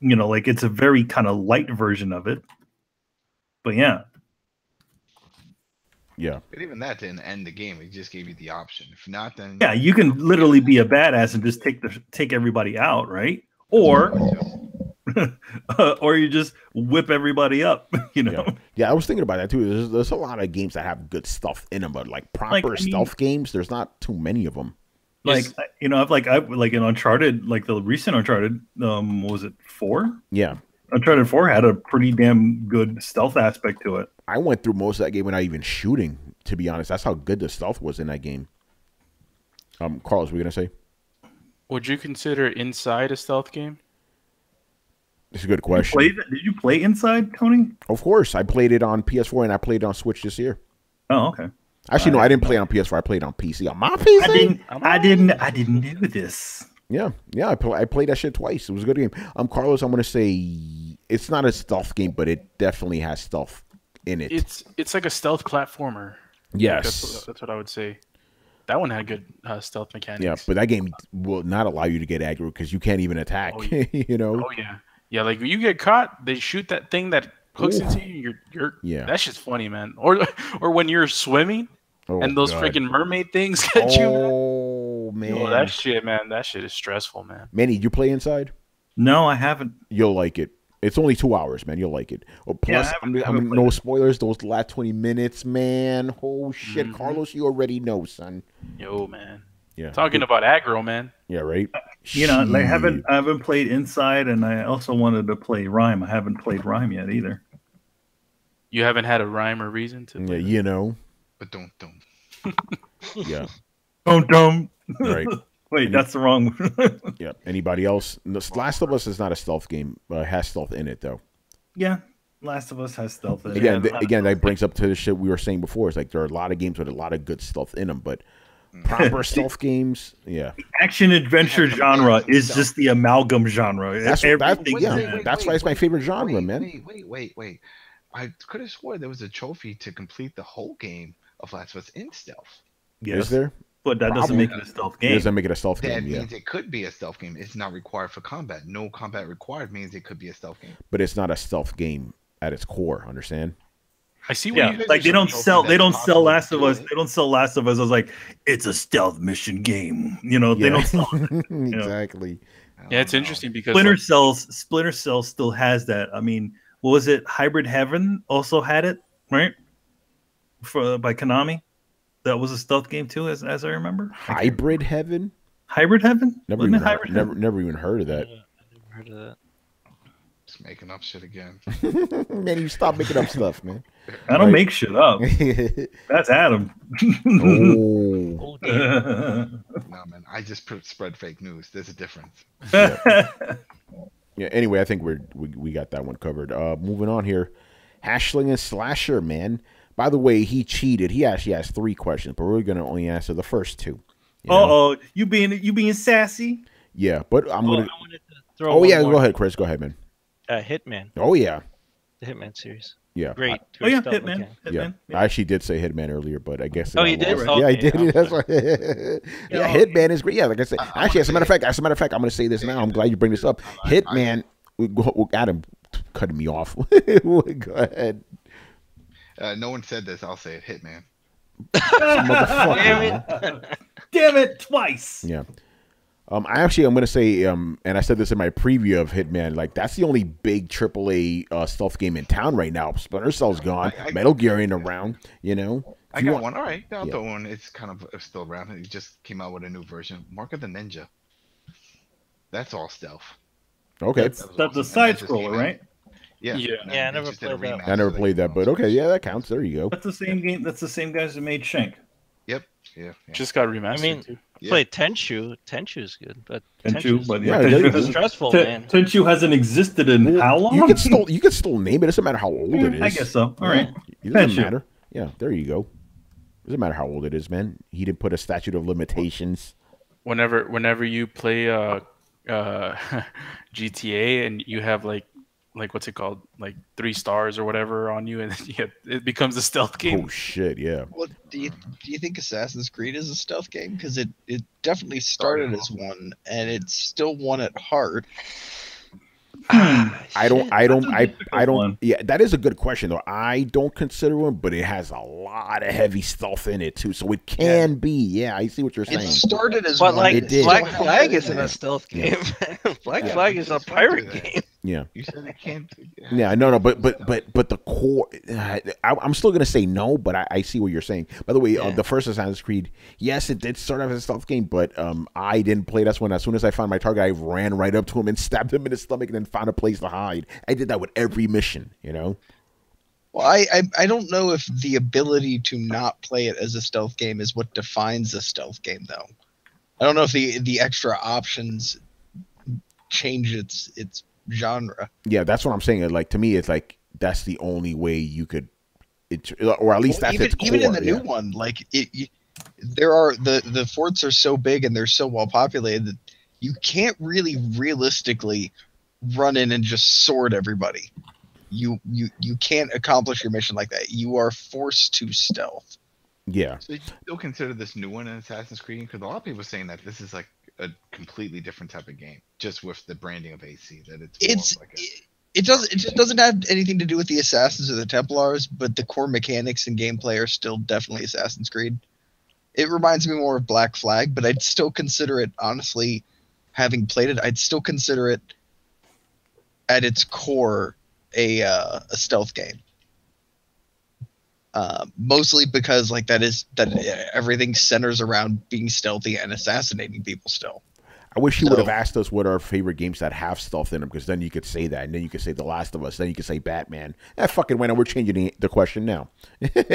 like it's a very kind of light version of it. But yeah, yeah, But even that didn't end the game. It just gave you the option. If not, then yeah, you can literally be a badass and just take everybody out, right? Or or you just whip everybody up. yeah. I was thinking about that too. There's a lot of games that have good stuff in them, but like proper stealth games, there's not too many of them. Like, I've like in Uncharted, like the recent Uncharted, what was it 4? Yeah, Uncharted 4 had a pretty damn good stealth aspect to it. I went through most of that game without even shooting. To be honest, that's how good the stealth was in that game. Carlos, were you gonna say? Would you consider Inside a stealth game? It's a good question. Did you play Inside, Tony? Of course, I played it on PS4 and I played it on Switch this year. Oh, okay. Actually, no, I didn't play it on PS4. I played it on PC. On my PC? I didn't know this. Yeah. I played that shit twice. It was a good game. Carlos, I'm gonna say it's not a stealth game, but it definitely has stealth in it. It's like a stealth platformer. Yes. That's what I would say. That one had good stealth mechanics. Yeah, but that game will not allow you to get aggro because you can't even attack. Oh, yeah. You know? Oh yeah, yeah. Like when you get caught, they shoot that thing that hooks into you. You're Yeah. That's just funny, man. Or when you're swimming Oh, and those God. freaking mermaid things get you. Oh man. Oh, that shit, man. That shit is stressful, man. Manny, you play Inside? No, I haven't. You'll like it. It's only 2 hours, man. You'll like it. Oh, plus, I haven't no spoilers. Those last 20 minutes, man. Oh shit, Carlos, you already know, son. Yo, man. Yeah. Talking about aggro, man. Yeah, right. I haven't Shit. played Inside, and I also wanted to play Rhyme. I haven't played Rhyme yet either. You haven't had a rhyme or reason to. Yeah, Play you know. but don't. Yeah. Don't. Right. Wait, that's the wrong one. Yeah. Anybody else? No, Last of Us is not a stealth game. It has stealth in it though. Yeah, Last of Us has stealth. In it. Again, that brings up to the shit we were saying before. It's like there are a lot of games with a lot of good stealth in them, but proper stealth games, yeah. Action adventure genre is just the amalgam genre. That's Everything. that's why it's my favorite genre, man. Wait. I could have swore there was a trophy to complete the whole game of Last of Us in stealth. Is there? But that doesn't make it a stealth It game. doesn't make it a stealth That game, yeah. means it could be a stealth game. It's not required for combat. No combat required means it could be a stealth game. But it's not a stealth game at its core. Understand? I see what you Yeah, guys like are they don't saying. sell. They don't That's sell possible Last to of do Us. it. They don't sell Last of Us as like it's a stealth mission game. You know, they Yeah. don't sell. Exactly. I Yeah, it's don't know. interesting because Splinter Cell still has that. I mean, what was it? Hybrid Heaven also had it, right? By Konami, that was a stealth game too, as I remember. Hybrid Heaven? Hybrid Heaven? Never Wasn't even it Hybrid Heaven? never even heard of that. I never heard of that. Just making up shit again. Man, you stop making up stuff, man. I don't Right. make shit up. That's Adam. Oh. Oh, damn. No, man. I just spread fake news. There's a difference. Yeah, anyway, I think we got that one covered. Moving on here. Hashling and Slasher, man. By the way, he cheated. He actually asked 3 questions, but we're gonna only answer the first 2. You know? Oh, you being sassy? Yeah, but I'm gonna. I wanted to throw Oh one yeah, more. go ahead, Chris. Go ahead, man. Hitman, Oh yeah, the Hitman series. yeah. Great. Oh yeah, stealth Hitman. mechanic. Yeah, Hitman. I actually did say Hitman earlier, but I guess. it Oh, got you did? lost. Okay, Yeah, I did. I'm That's sorry. why. Yeah, Hitman is great. Yeah, like I said, actually, as a matter of fact, I'm going to say this now. I'm glad you bring this up. Hitman. Adam cutting me off. Go ahead. No one said this. I'll say it. Hitman. Motherfucker, Damn man. Damn it, twice. Yeah. I'm going to say, and I said this in my preview of Hitman, like that's the only big AAA stealth game in town right now. Splinter Cell's gone. Metal Gear ain't around. You know. I If you got want- one. All right, I'll Yeah. throw one. It's kind of still around. It just came out with a new version. Mark of the Ninja. That's all stealth. Okay. That was That's a awesome. And side that just came scroller, out. right? Yeah. Yeah. and Yeah, I they never just did a played that remaster I never that played came that, but out. okay, yeah, that counts. There you go. That's the same game. That's the same guys that made Shank. Yep. Yeah. just got remastered I mean, too. Yeah. Played Tenchu. Tenchu's good, but Tenchu, but Yeah, yeah, there you Tenchu go. hasn't- stressful, man. Tenchu hasn't existed in how long? You can still name it. It doesn't matter how old it is. I guess so. All right. It doesn't Tenchu. matter. Yeah, there you go. Doesn't matter how old it is, man. He didn't put a statute of limitations. Whenever you play GTA and you have like what's it called, like 3 stars or whatever on you, and it becomes a stealth game. Oh shit, yeah. Well, do you think Assassin's Creed is a stealth game? Because it definitely started as one, and it's still one at heart. I don't. one. Yeah, that is a good question though. I don't consider one, but it has a lot of heavy stealth in it too, so it can be. Yeah, I see what you're It saying. started as But one. like It did. Black still Flag has isn't it. a stealth game. Black Yeah. Flag is a Just went pirate through that. game. Yeah. You said it can't. Yeah, no, but the core, I'm still gonna say no, but I see what you're saying. By the way, the first Assassin's Creed, yes, it did start off as a stealth game, but I didn't play. That's when, as soon as I found my target, I ran right up to him and stabbed him in the stomach, and then found a place to hide. I did that with every mission, you know. Well, I don't know if the ability to not play it as a stealth game is what defines a stealth game, though. I don't know if the extra options change its genre. Yeah, that's what I'm saying. Like to me, it's like that's the only way you could, or at least Well, that's even its core. even in the new yeah. one, like there are the forts are so big and they're so well populated that you can't really realistically run in and just sword everybody. You can't accomplish your mission like that. You are forced to stealth. Yeah, So you still consider this new one an Assassin's Creed? Because a lot of people are saying that this is like a completely different type of game, just with the branding of AC. That it's more of like It just doesn't have anything to do with the Assassins or the Templars, but the core mechanics and gameplay are still definitely Assassin's Creed. It reminds me more of Black Flag, but I'd still consider it, honestly, having played it, I'd still consider it at its core a stealth game. Mostly because like that everything centers around being stealthy and assassinating people still. I wish you would have So- asked us what our favorite games that have stealth in them, because then you could say that, and then you could say The Last of Us, then you could say Batman. Fucking went on. We're changing the question now.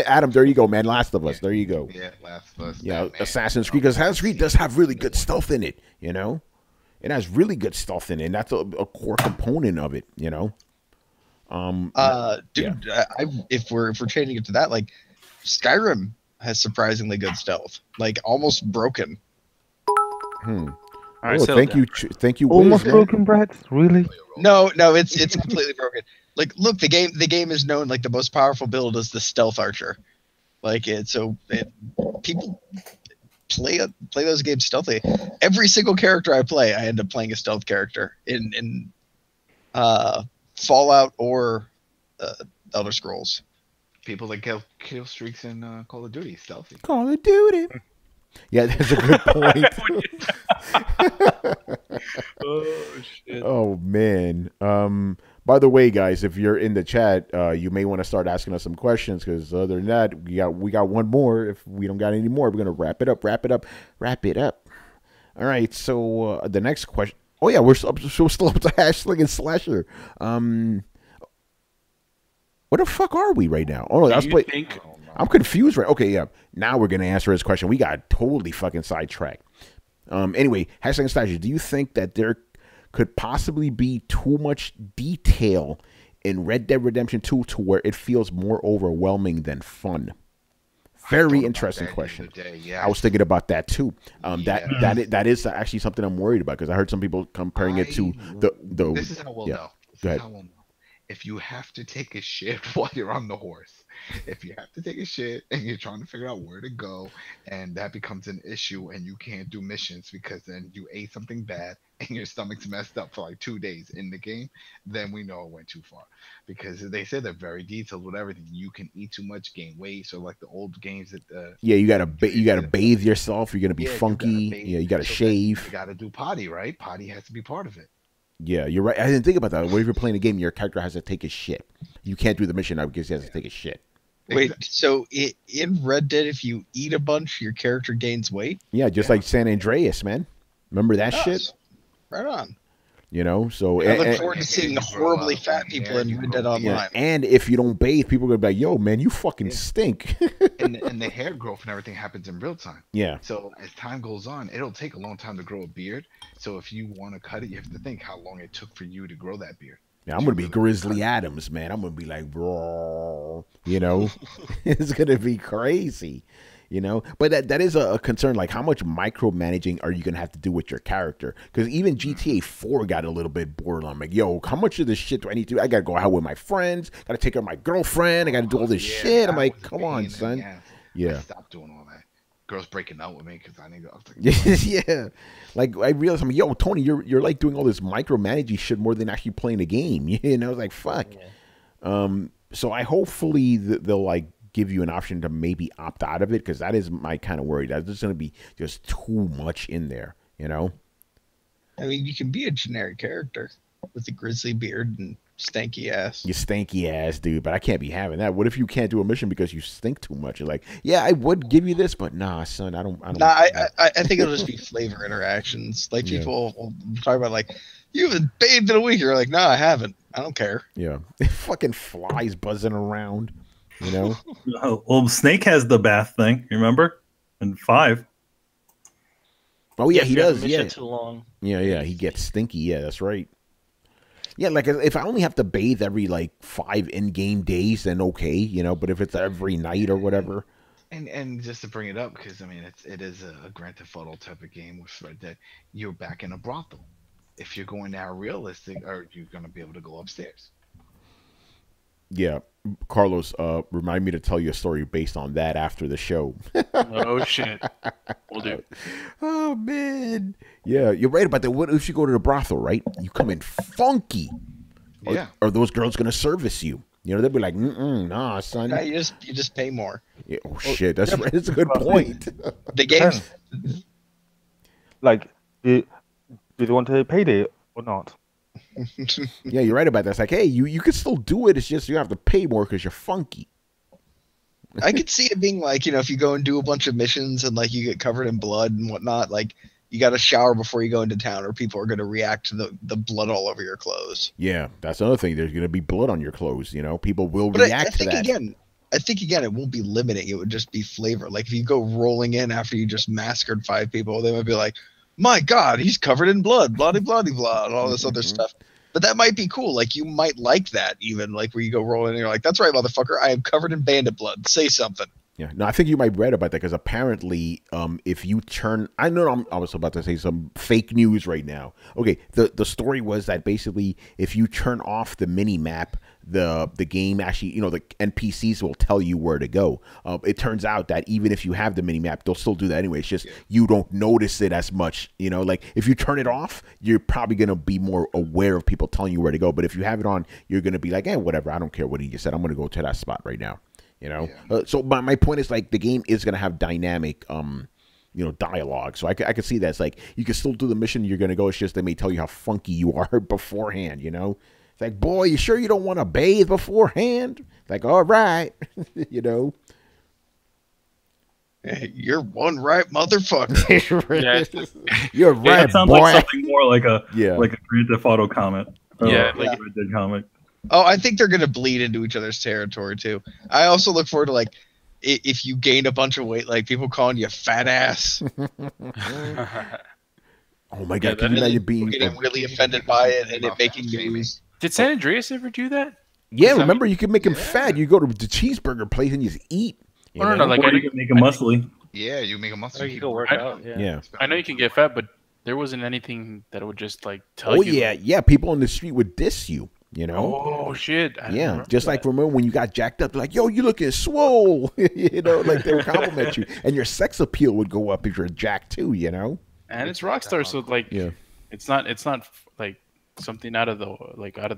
Adam, there you go, man. Last of Us. There you go. yeah, Last of Us. Yeah, Batman. Assassin's Creed, because Assassin's Creed does have really good stealth in it, you know? It has really good stealth in it, and that's a core component of it, you know? Dude, if we're changing it to that, like Skyrim has surprisingly good stealth, like almost broken. All right, Oh, settle thank down. you, thank you, Wiz, Almost man. broken, Brad. Really? No, it's completely broken. Like, look, the game is known like the most powerful build is the stealth archer. Like people play those games stealthily. Every single character I play, I end up playing a stealth character in Fallout or Elder Scrolls. people that kill streaks in Call of Duty stealthy. Call of Duty. Yeah, that's a good point. Oh shit. Oh man. By the way, guys, if you're in the chat, you may want to start asking us some questions because other than that, we got one more. If we don't got any more, we're gonna wrap it up. All right. So the next question. Oh yeah, we're still up to Hashling and Slasher. What the fuck are we right now? Oh no, that's what. I'm confused, right? Okay, yeah. Now we're gonna answer his question. We got totally fucking sidetracked. Anyway, Hashling and Slasher. Do you think that there could possibly be too much detail in Red Dead Redemption 2 to where it feels more overwhelming than fun? Very interesting question. Yeah, I was thinking about that too. That is actually something I'm worried about because I heard some people comparing it to the. This is how we'll know. Go ahead. If you have to take a shit while you're on the horse, if you have to take a shit and you're trying to figure out where to go, and that becomes an issue, and you can't do missions because then you ate something bad and your stomach's messed up for like 2 days in the game, then we know it went too far. Because they say they're very detailed with everything. You can eat too much, gain weight. So like the old games that you gotta bathe yourself. You're gonna be funky. You gotta shave. You gotta do potty, right? Potty has to be part of it. Yeah, you're right. I didn't think about that. What if you're playing a game, your character has to take a shit? You can't do the mission now because he has to take a shit. Wait, so in Red Dead, if you eat a bunch, your character gains weight? Yeah, just like San Andreas, man. Remember that shit? Right on. You know, so I look forward to seeing horribly fat people in Red Dead Online. Yeah. And if you don't bathe, people are gonna be like, "Yo, man, you fucking stink." and the hair growth and everything happens in real time. Yeah. So as time goes on, it'll take a long time to grow a beard. So if you want to cut it, you have to think how long it took for you to grow that beard. Yeah, I'm gonna be Grizzly Adams, man. I'm gonna be like, bro, you know, it's gonna be crazy. You know, but that is a concern. Like, how much micromanaging are you gonna have to do with your character? Because even GTA 4 got a little bit bored. I'm like, yo, how much of this shit do I need to do? I gotta go out with my friends. Gotta take care of my girlfriend. I gotta do all this shit. I'm like, come on, son. Yeah. I stopped doing all that. Girls breaking out with me because I need to. Like, yeah. Like I realized, I'm like, yo, Tony, you're like doing all this micromanaging shit more than actually playing a game. You know, I was like, fuck. Yeah. So I hopefully they'll like give you an option to maybe opt out of it because that is my kind of worry. That's just going to be just too much in there, you know? I mean, you can be a generic character with a grizzly beard and stanky ass. You stanky ass, dude, but I can't be having that. What if you can't do a mission because you stink too much? You're like, yeah, I would give you this, but nah, son, I don't. Nah, I think it'll just be flavor interactions. Like people will talk about like, you haven't bathed in a week. You're like, no, I haven't. I don't care. Yeah. Fucking flies buzzing around. You know, well, Snake has the bath thing. Remember, in 5. Oh yeah, he does. Yeah, too long. Yeah, he gets stinky. Yeah, that's right. Yeah, like if I only have to bathe every like 5 in-game days, then okay, you know. But if it's every night or whatever, and just to bring it up, because I mean it is a Grand Theft Auto type of game with Red Dead. You're back in a brothel. If you're going now realistic, are you going to be able to go upstairs? Yeah, Carlos, remind me to tell you a story based on that after the show. Oh shit, we'll do. Oh man, yeah, you're right about that. What if you go to the brothel, right? You come in funky. Yeah. Are those girls gonna service you? You know, they'll be like, nah, son. Yeah, you just pay more. Yeah, oh shit, that's right. That's a good point. The game, like, do they want to payday or not? Yeah, you're right about that. It's like, hey, you can still do it. It's just you have to pay more because you're funky. I could see it being like, you know, if you go and do a bunch of missions and like you get covered in blood and whatnot, like you got to shower before you go into town, or people are going to react to the blood all over your clothes. Yeah, that's another thing. There's going to be blood on your clothes. You know, people will react to that. I think again, it won't be limiting. It would just be flavor. Like if you go rolling in after you just massacred 5 people, they might be like, my God, he's covered in blood, blah, blah, blah, blah, and all this other stuff. But that might be cool. Like, you might like that even, like, where you go rolling and you're like, that's right, motherfucker, I am covered in bandit blood. Say something. Yeah. No, I think you might read about that because apparently if you turn... I know I was about to say some fake news right now. Okay, the story was that basically if you turn off the mini-map, the game actually, you know, the NPCs will tell you where to go. It turns out that even if you have the mini-map, they'll still do that anyway. It's just you don't notice it as much. You know, like if you turn it off, you're probably going to be more aware of people telling you where to go. But if you have it on, you're going to be like, whatever, I don't care what he just said. I'm going to go to that spot right now. You know, Yeah. so my point is like the game is gonna have dynamic dialogue. So I could see that. It's like you can still do the mission you're gonna go. It's just they may tell you how funky you are beforehand. You know, it's like, boy, you sure you don't want to bathe beforehand? It's like, all right, you know. Hey, you're one right motherfucker. Yeah. You're Yeah, right, that sounds boy. like something more like a Yeah. like a Grand Theft Auto comment. Yeah, like like- a Red Dead comic. Oh, I think they're gonna bleed into each other's territory too. I also look forward to like if you gain a bunch of weight, like people calling you fat ass. Oh my Yeah, god, can that you is- imagine being? Getting really offended by it and it making news. Did San Andreas ever do that? Yeah, Is that- remember you could make him fat. You go to the cheeseburger place and you just eat. You No, no, know? like Or I you know, can make a muscly. Yeah, you make a muscle. Or you go work out. Yeah. Yeah. I know you can get fat, but there wasn't anything that would just like tell Oh you. yeah, yeah. People on the street would diss you. You know. Oh shit! I didn't Yeah, remember just like that. remember when you got jacked up, like, yo, you looking swole, you know, like they would compliment you, and your sex appeal would go up if you're jacked too, you know. And it's Rockstar, so like, Yeah. it's not like something out of the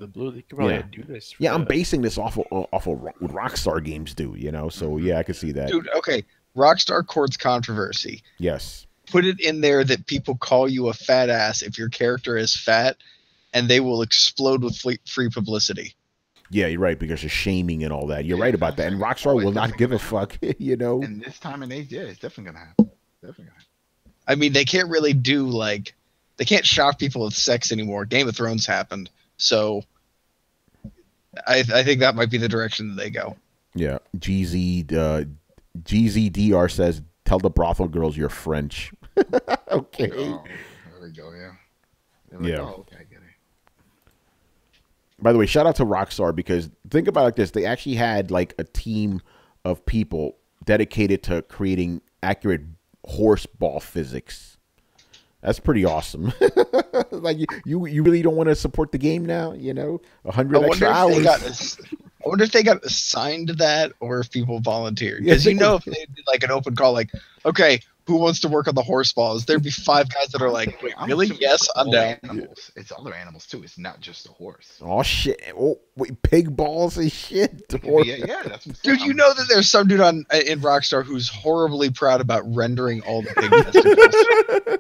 blue. They could probably Yeah. do this. Yeah, I'm basing this off of what Rockstar games do, you know. So yeah, I can see that. Dude, okay. Rockstar courts controversy. Yes. Put it in there that people call you a fat ass if your character is fat, and they will explode with free publicity. Yeah, you're right because of shaming and all that. You're right about that, and Rockstar will not give a fuck, you know. And this time and age, yeah, it's definitely gonna happen. Definitely gonna happen. I mean, they can't really do like they can't shock people with sex anymore. Game of Thrones happened, so I think that might be the direction that they go. Yeah, GZDR says, "Tell the brothel girls you're French." Okay. Oh, there we go. Yeah. They're like, Yeah. Oh, okay, I get it. By the way, shout out to Rockstar because think about it like this: they actually had like a team of people dedicated to creating accurate horse ball physics. That's pretty awesome. Like you really don't want to support the game now, you know? 100 extra hours. I wonder if they got assigned that or if people volunteered. Yeah, Because if they did like an open call, like, okay, who wants to work on the horse balls? There'd be 5 guys that are like, wait, I'm really? assuming Yes, it's I'm all down. Animals. It's other animals too. It's not just the horse. Oh shit! Oh wait, pig balls and shit. Yeah, that's what Dude, you know that there's some dude in Rockstar who's horribly proud about rendering all the pig testicles.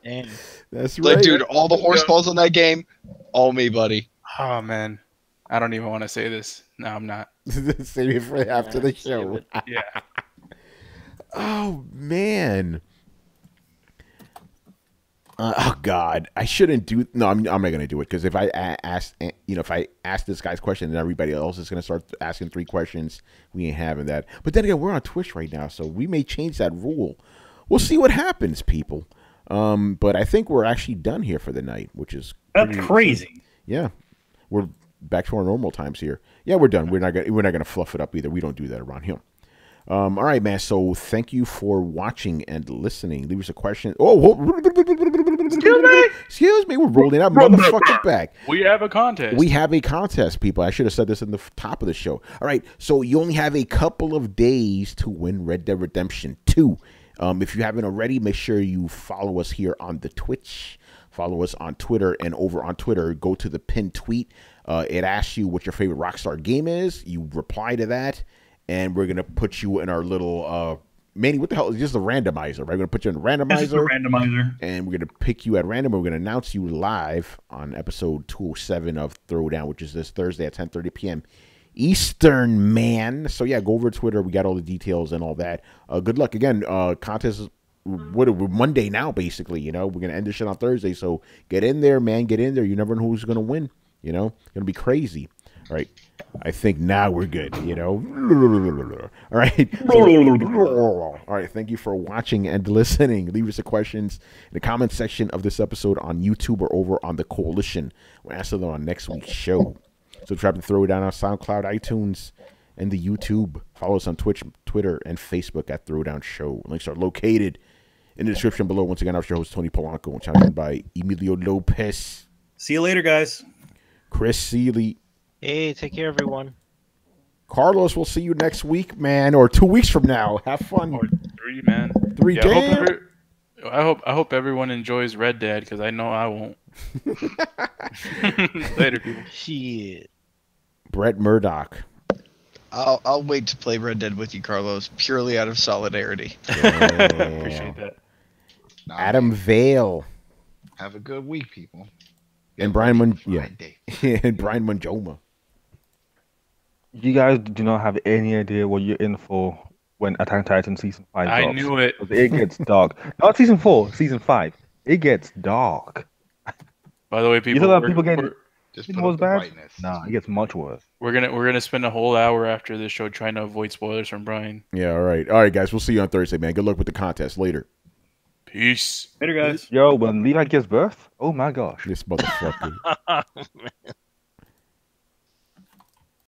Damn. That's right. Like, dude, all the horse balls in that game, all me, buddy. Oh man, I don't even want to say this. No, I'm not. Save it for after the save show. it. Yeah. Oh man. Oh God, I shouldn't do. No, I'm not gonna do it because if I ask, if I ask this guy's question, then everybody else is gonna start asking 3 questions. We ain't having that. But then again, we're on Twitch right now, so we may change that rule. We'll see what happens, people. But I think we're actually done here for the night, which is That's crazy. Yeah, we're back to our normal times here. Yeah, we're done. We're not gonna fluff it up either. We don't do that around here. All right, man. So thank you for watching and listening. Leave us a question. Excuse me. We're rolling out motherfucking back. We have a contest. We have a contest, people. I should have said this in the top of the show. All right, so you only have a couple of days to win Red Dead Redemption 2. If you haven't already, make sure you follow us here on the Twitch. Follow us on Twitter, and over on Twitter, go to the pinned tweet. It asks you what your favorite Rockstar game is. You reply to that, and we're going to put you in our little... Manny, what the hell? It's just a randomizer, right? We're going to put you in a randomizer. It's just a randomizer. And we're going to pick you at random. We're going to announce you live on episode 207 of Throwdown, which is this Thursday at 10:30 p.m. Eastern, man. So, yeah, go over to Twitter. We got all the details and all that. Good luck. Again, contest is we're Monday now, basically. You know, we're going to end this shit on Thursday. So, get in there, man. Get in there. You never know who's going to win. You know, it's going to be crazy. All right. I think now we're good, you know. All right. All right. Thank you for watching and listening. Leave us the questions in the comment section of this episode on YouTube or over on the Coalition. We'll answer them on next week's show. Subscribe to Throw It Down on SoundCloud, iTunes, and the YouTube. Follow us on Twitch, Twitter, and Facebook at Throwdown Show. Links are located in the description below. Once again, our host, Tony Polanco, and challenged by Emilio Lopez, See you later, guys. Chris Seeley. Hey, take care, everyone. Carlos, we'll see you next week, man, or 2 weeks from now. Have fun. Or 3, man. 3 Yeah, days. I hope everyone enjoys Red Dead because I know I won't. Later, people. Shit. Brett Murdoch. I'll wait to play Red Dead with you, Carlos, purely out of solidarity. Appreciate that. Nah, Adam man. Vale Have a good week, people. and Get Brian ready Mon for Friday. and Brian Monjoma. You guys do not have any idea what you're in for when Attack on Titan Season 5 I drops. knew it. 'Cause it gets dark. Not Season 4, Season 5. It gets dark. By the way, You people, thought that people get Just it put was up the bad? brightness. Nah, it gets much worse. we're gonna spend a whole hour after this show trying to avoid spoilers from Brian. Yeah, all right, guys. We'll see you on Thursday, man. Good luck with the contest later. Peace. Later, guys. Yo, when Levi gives birth, oh my gosh. This motherfucker.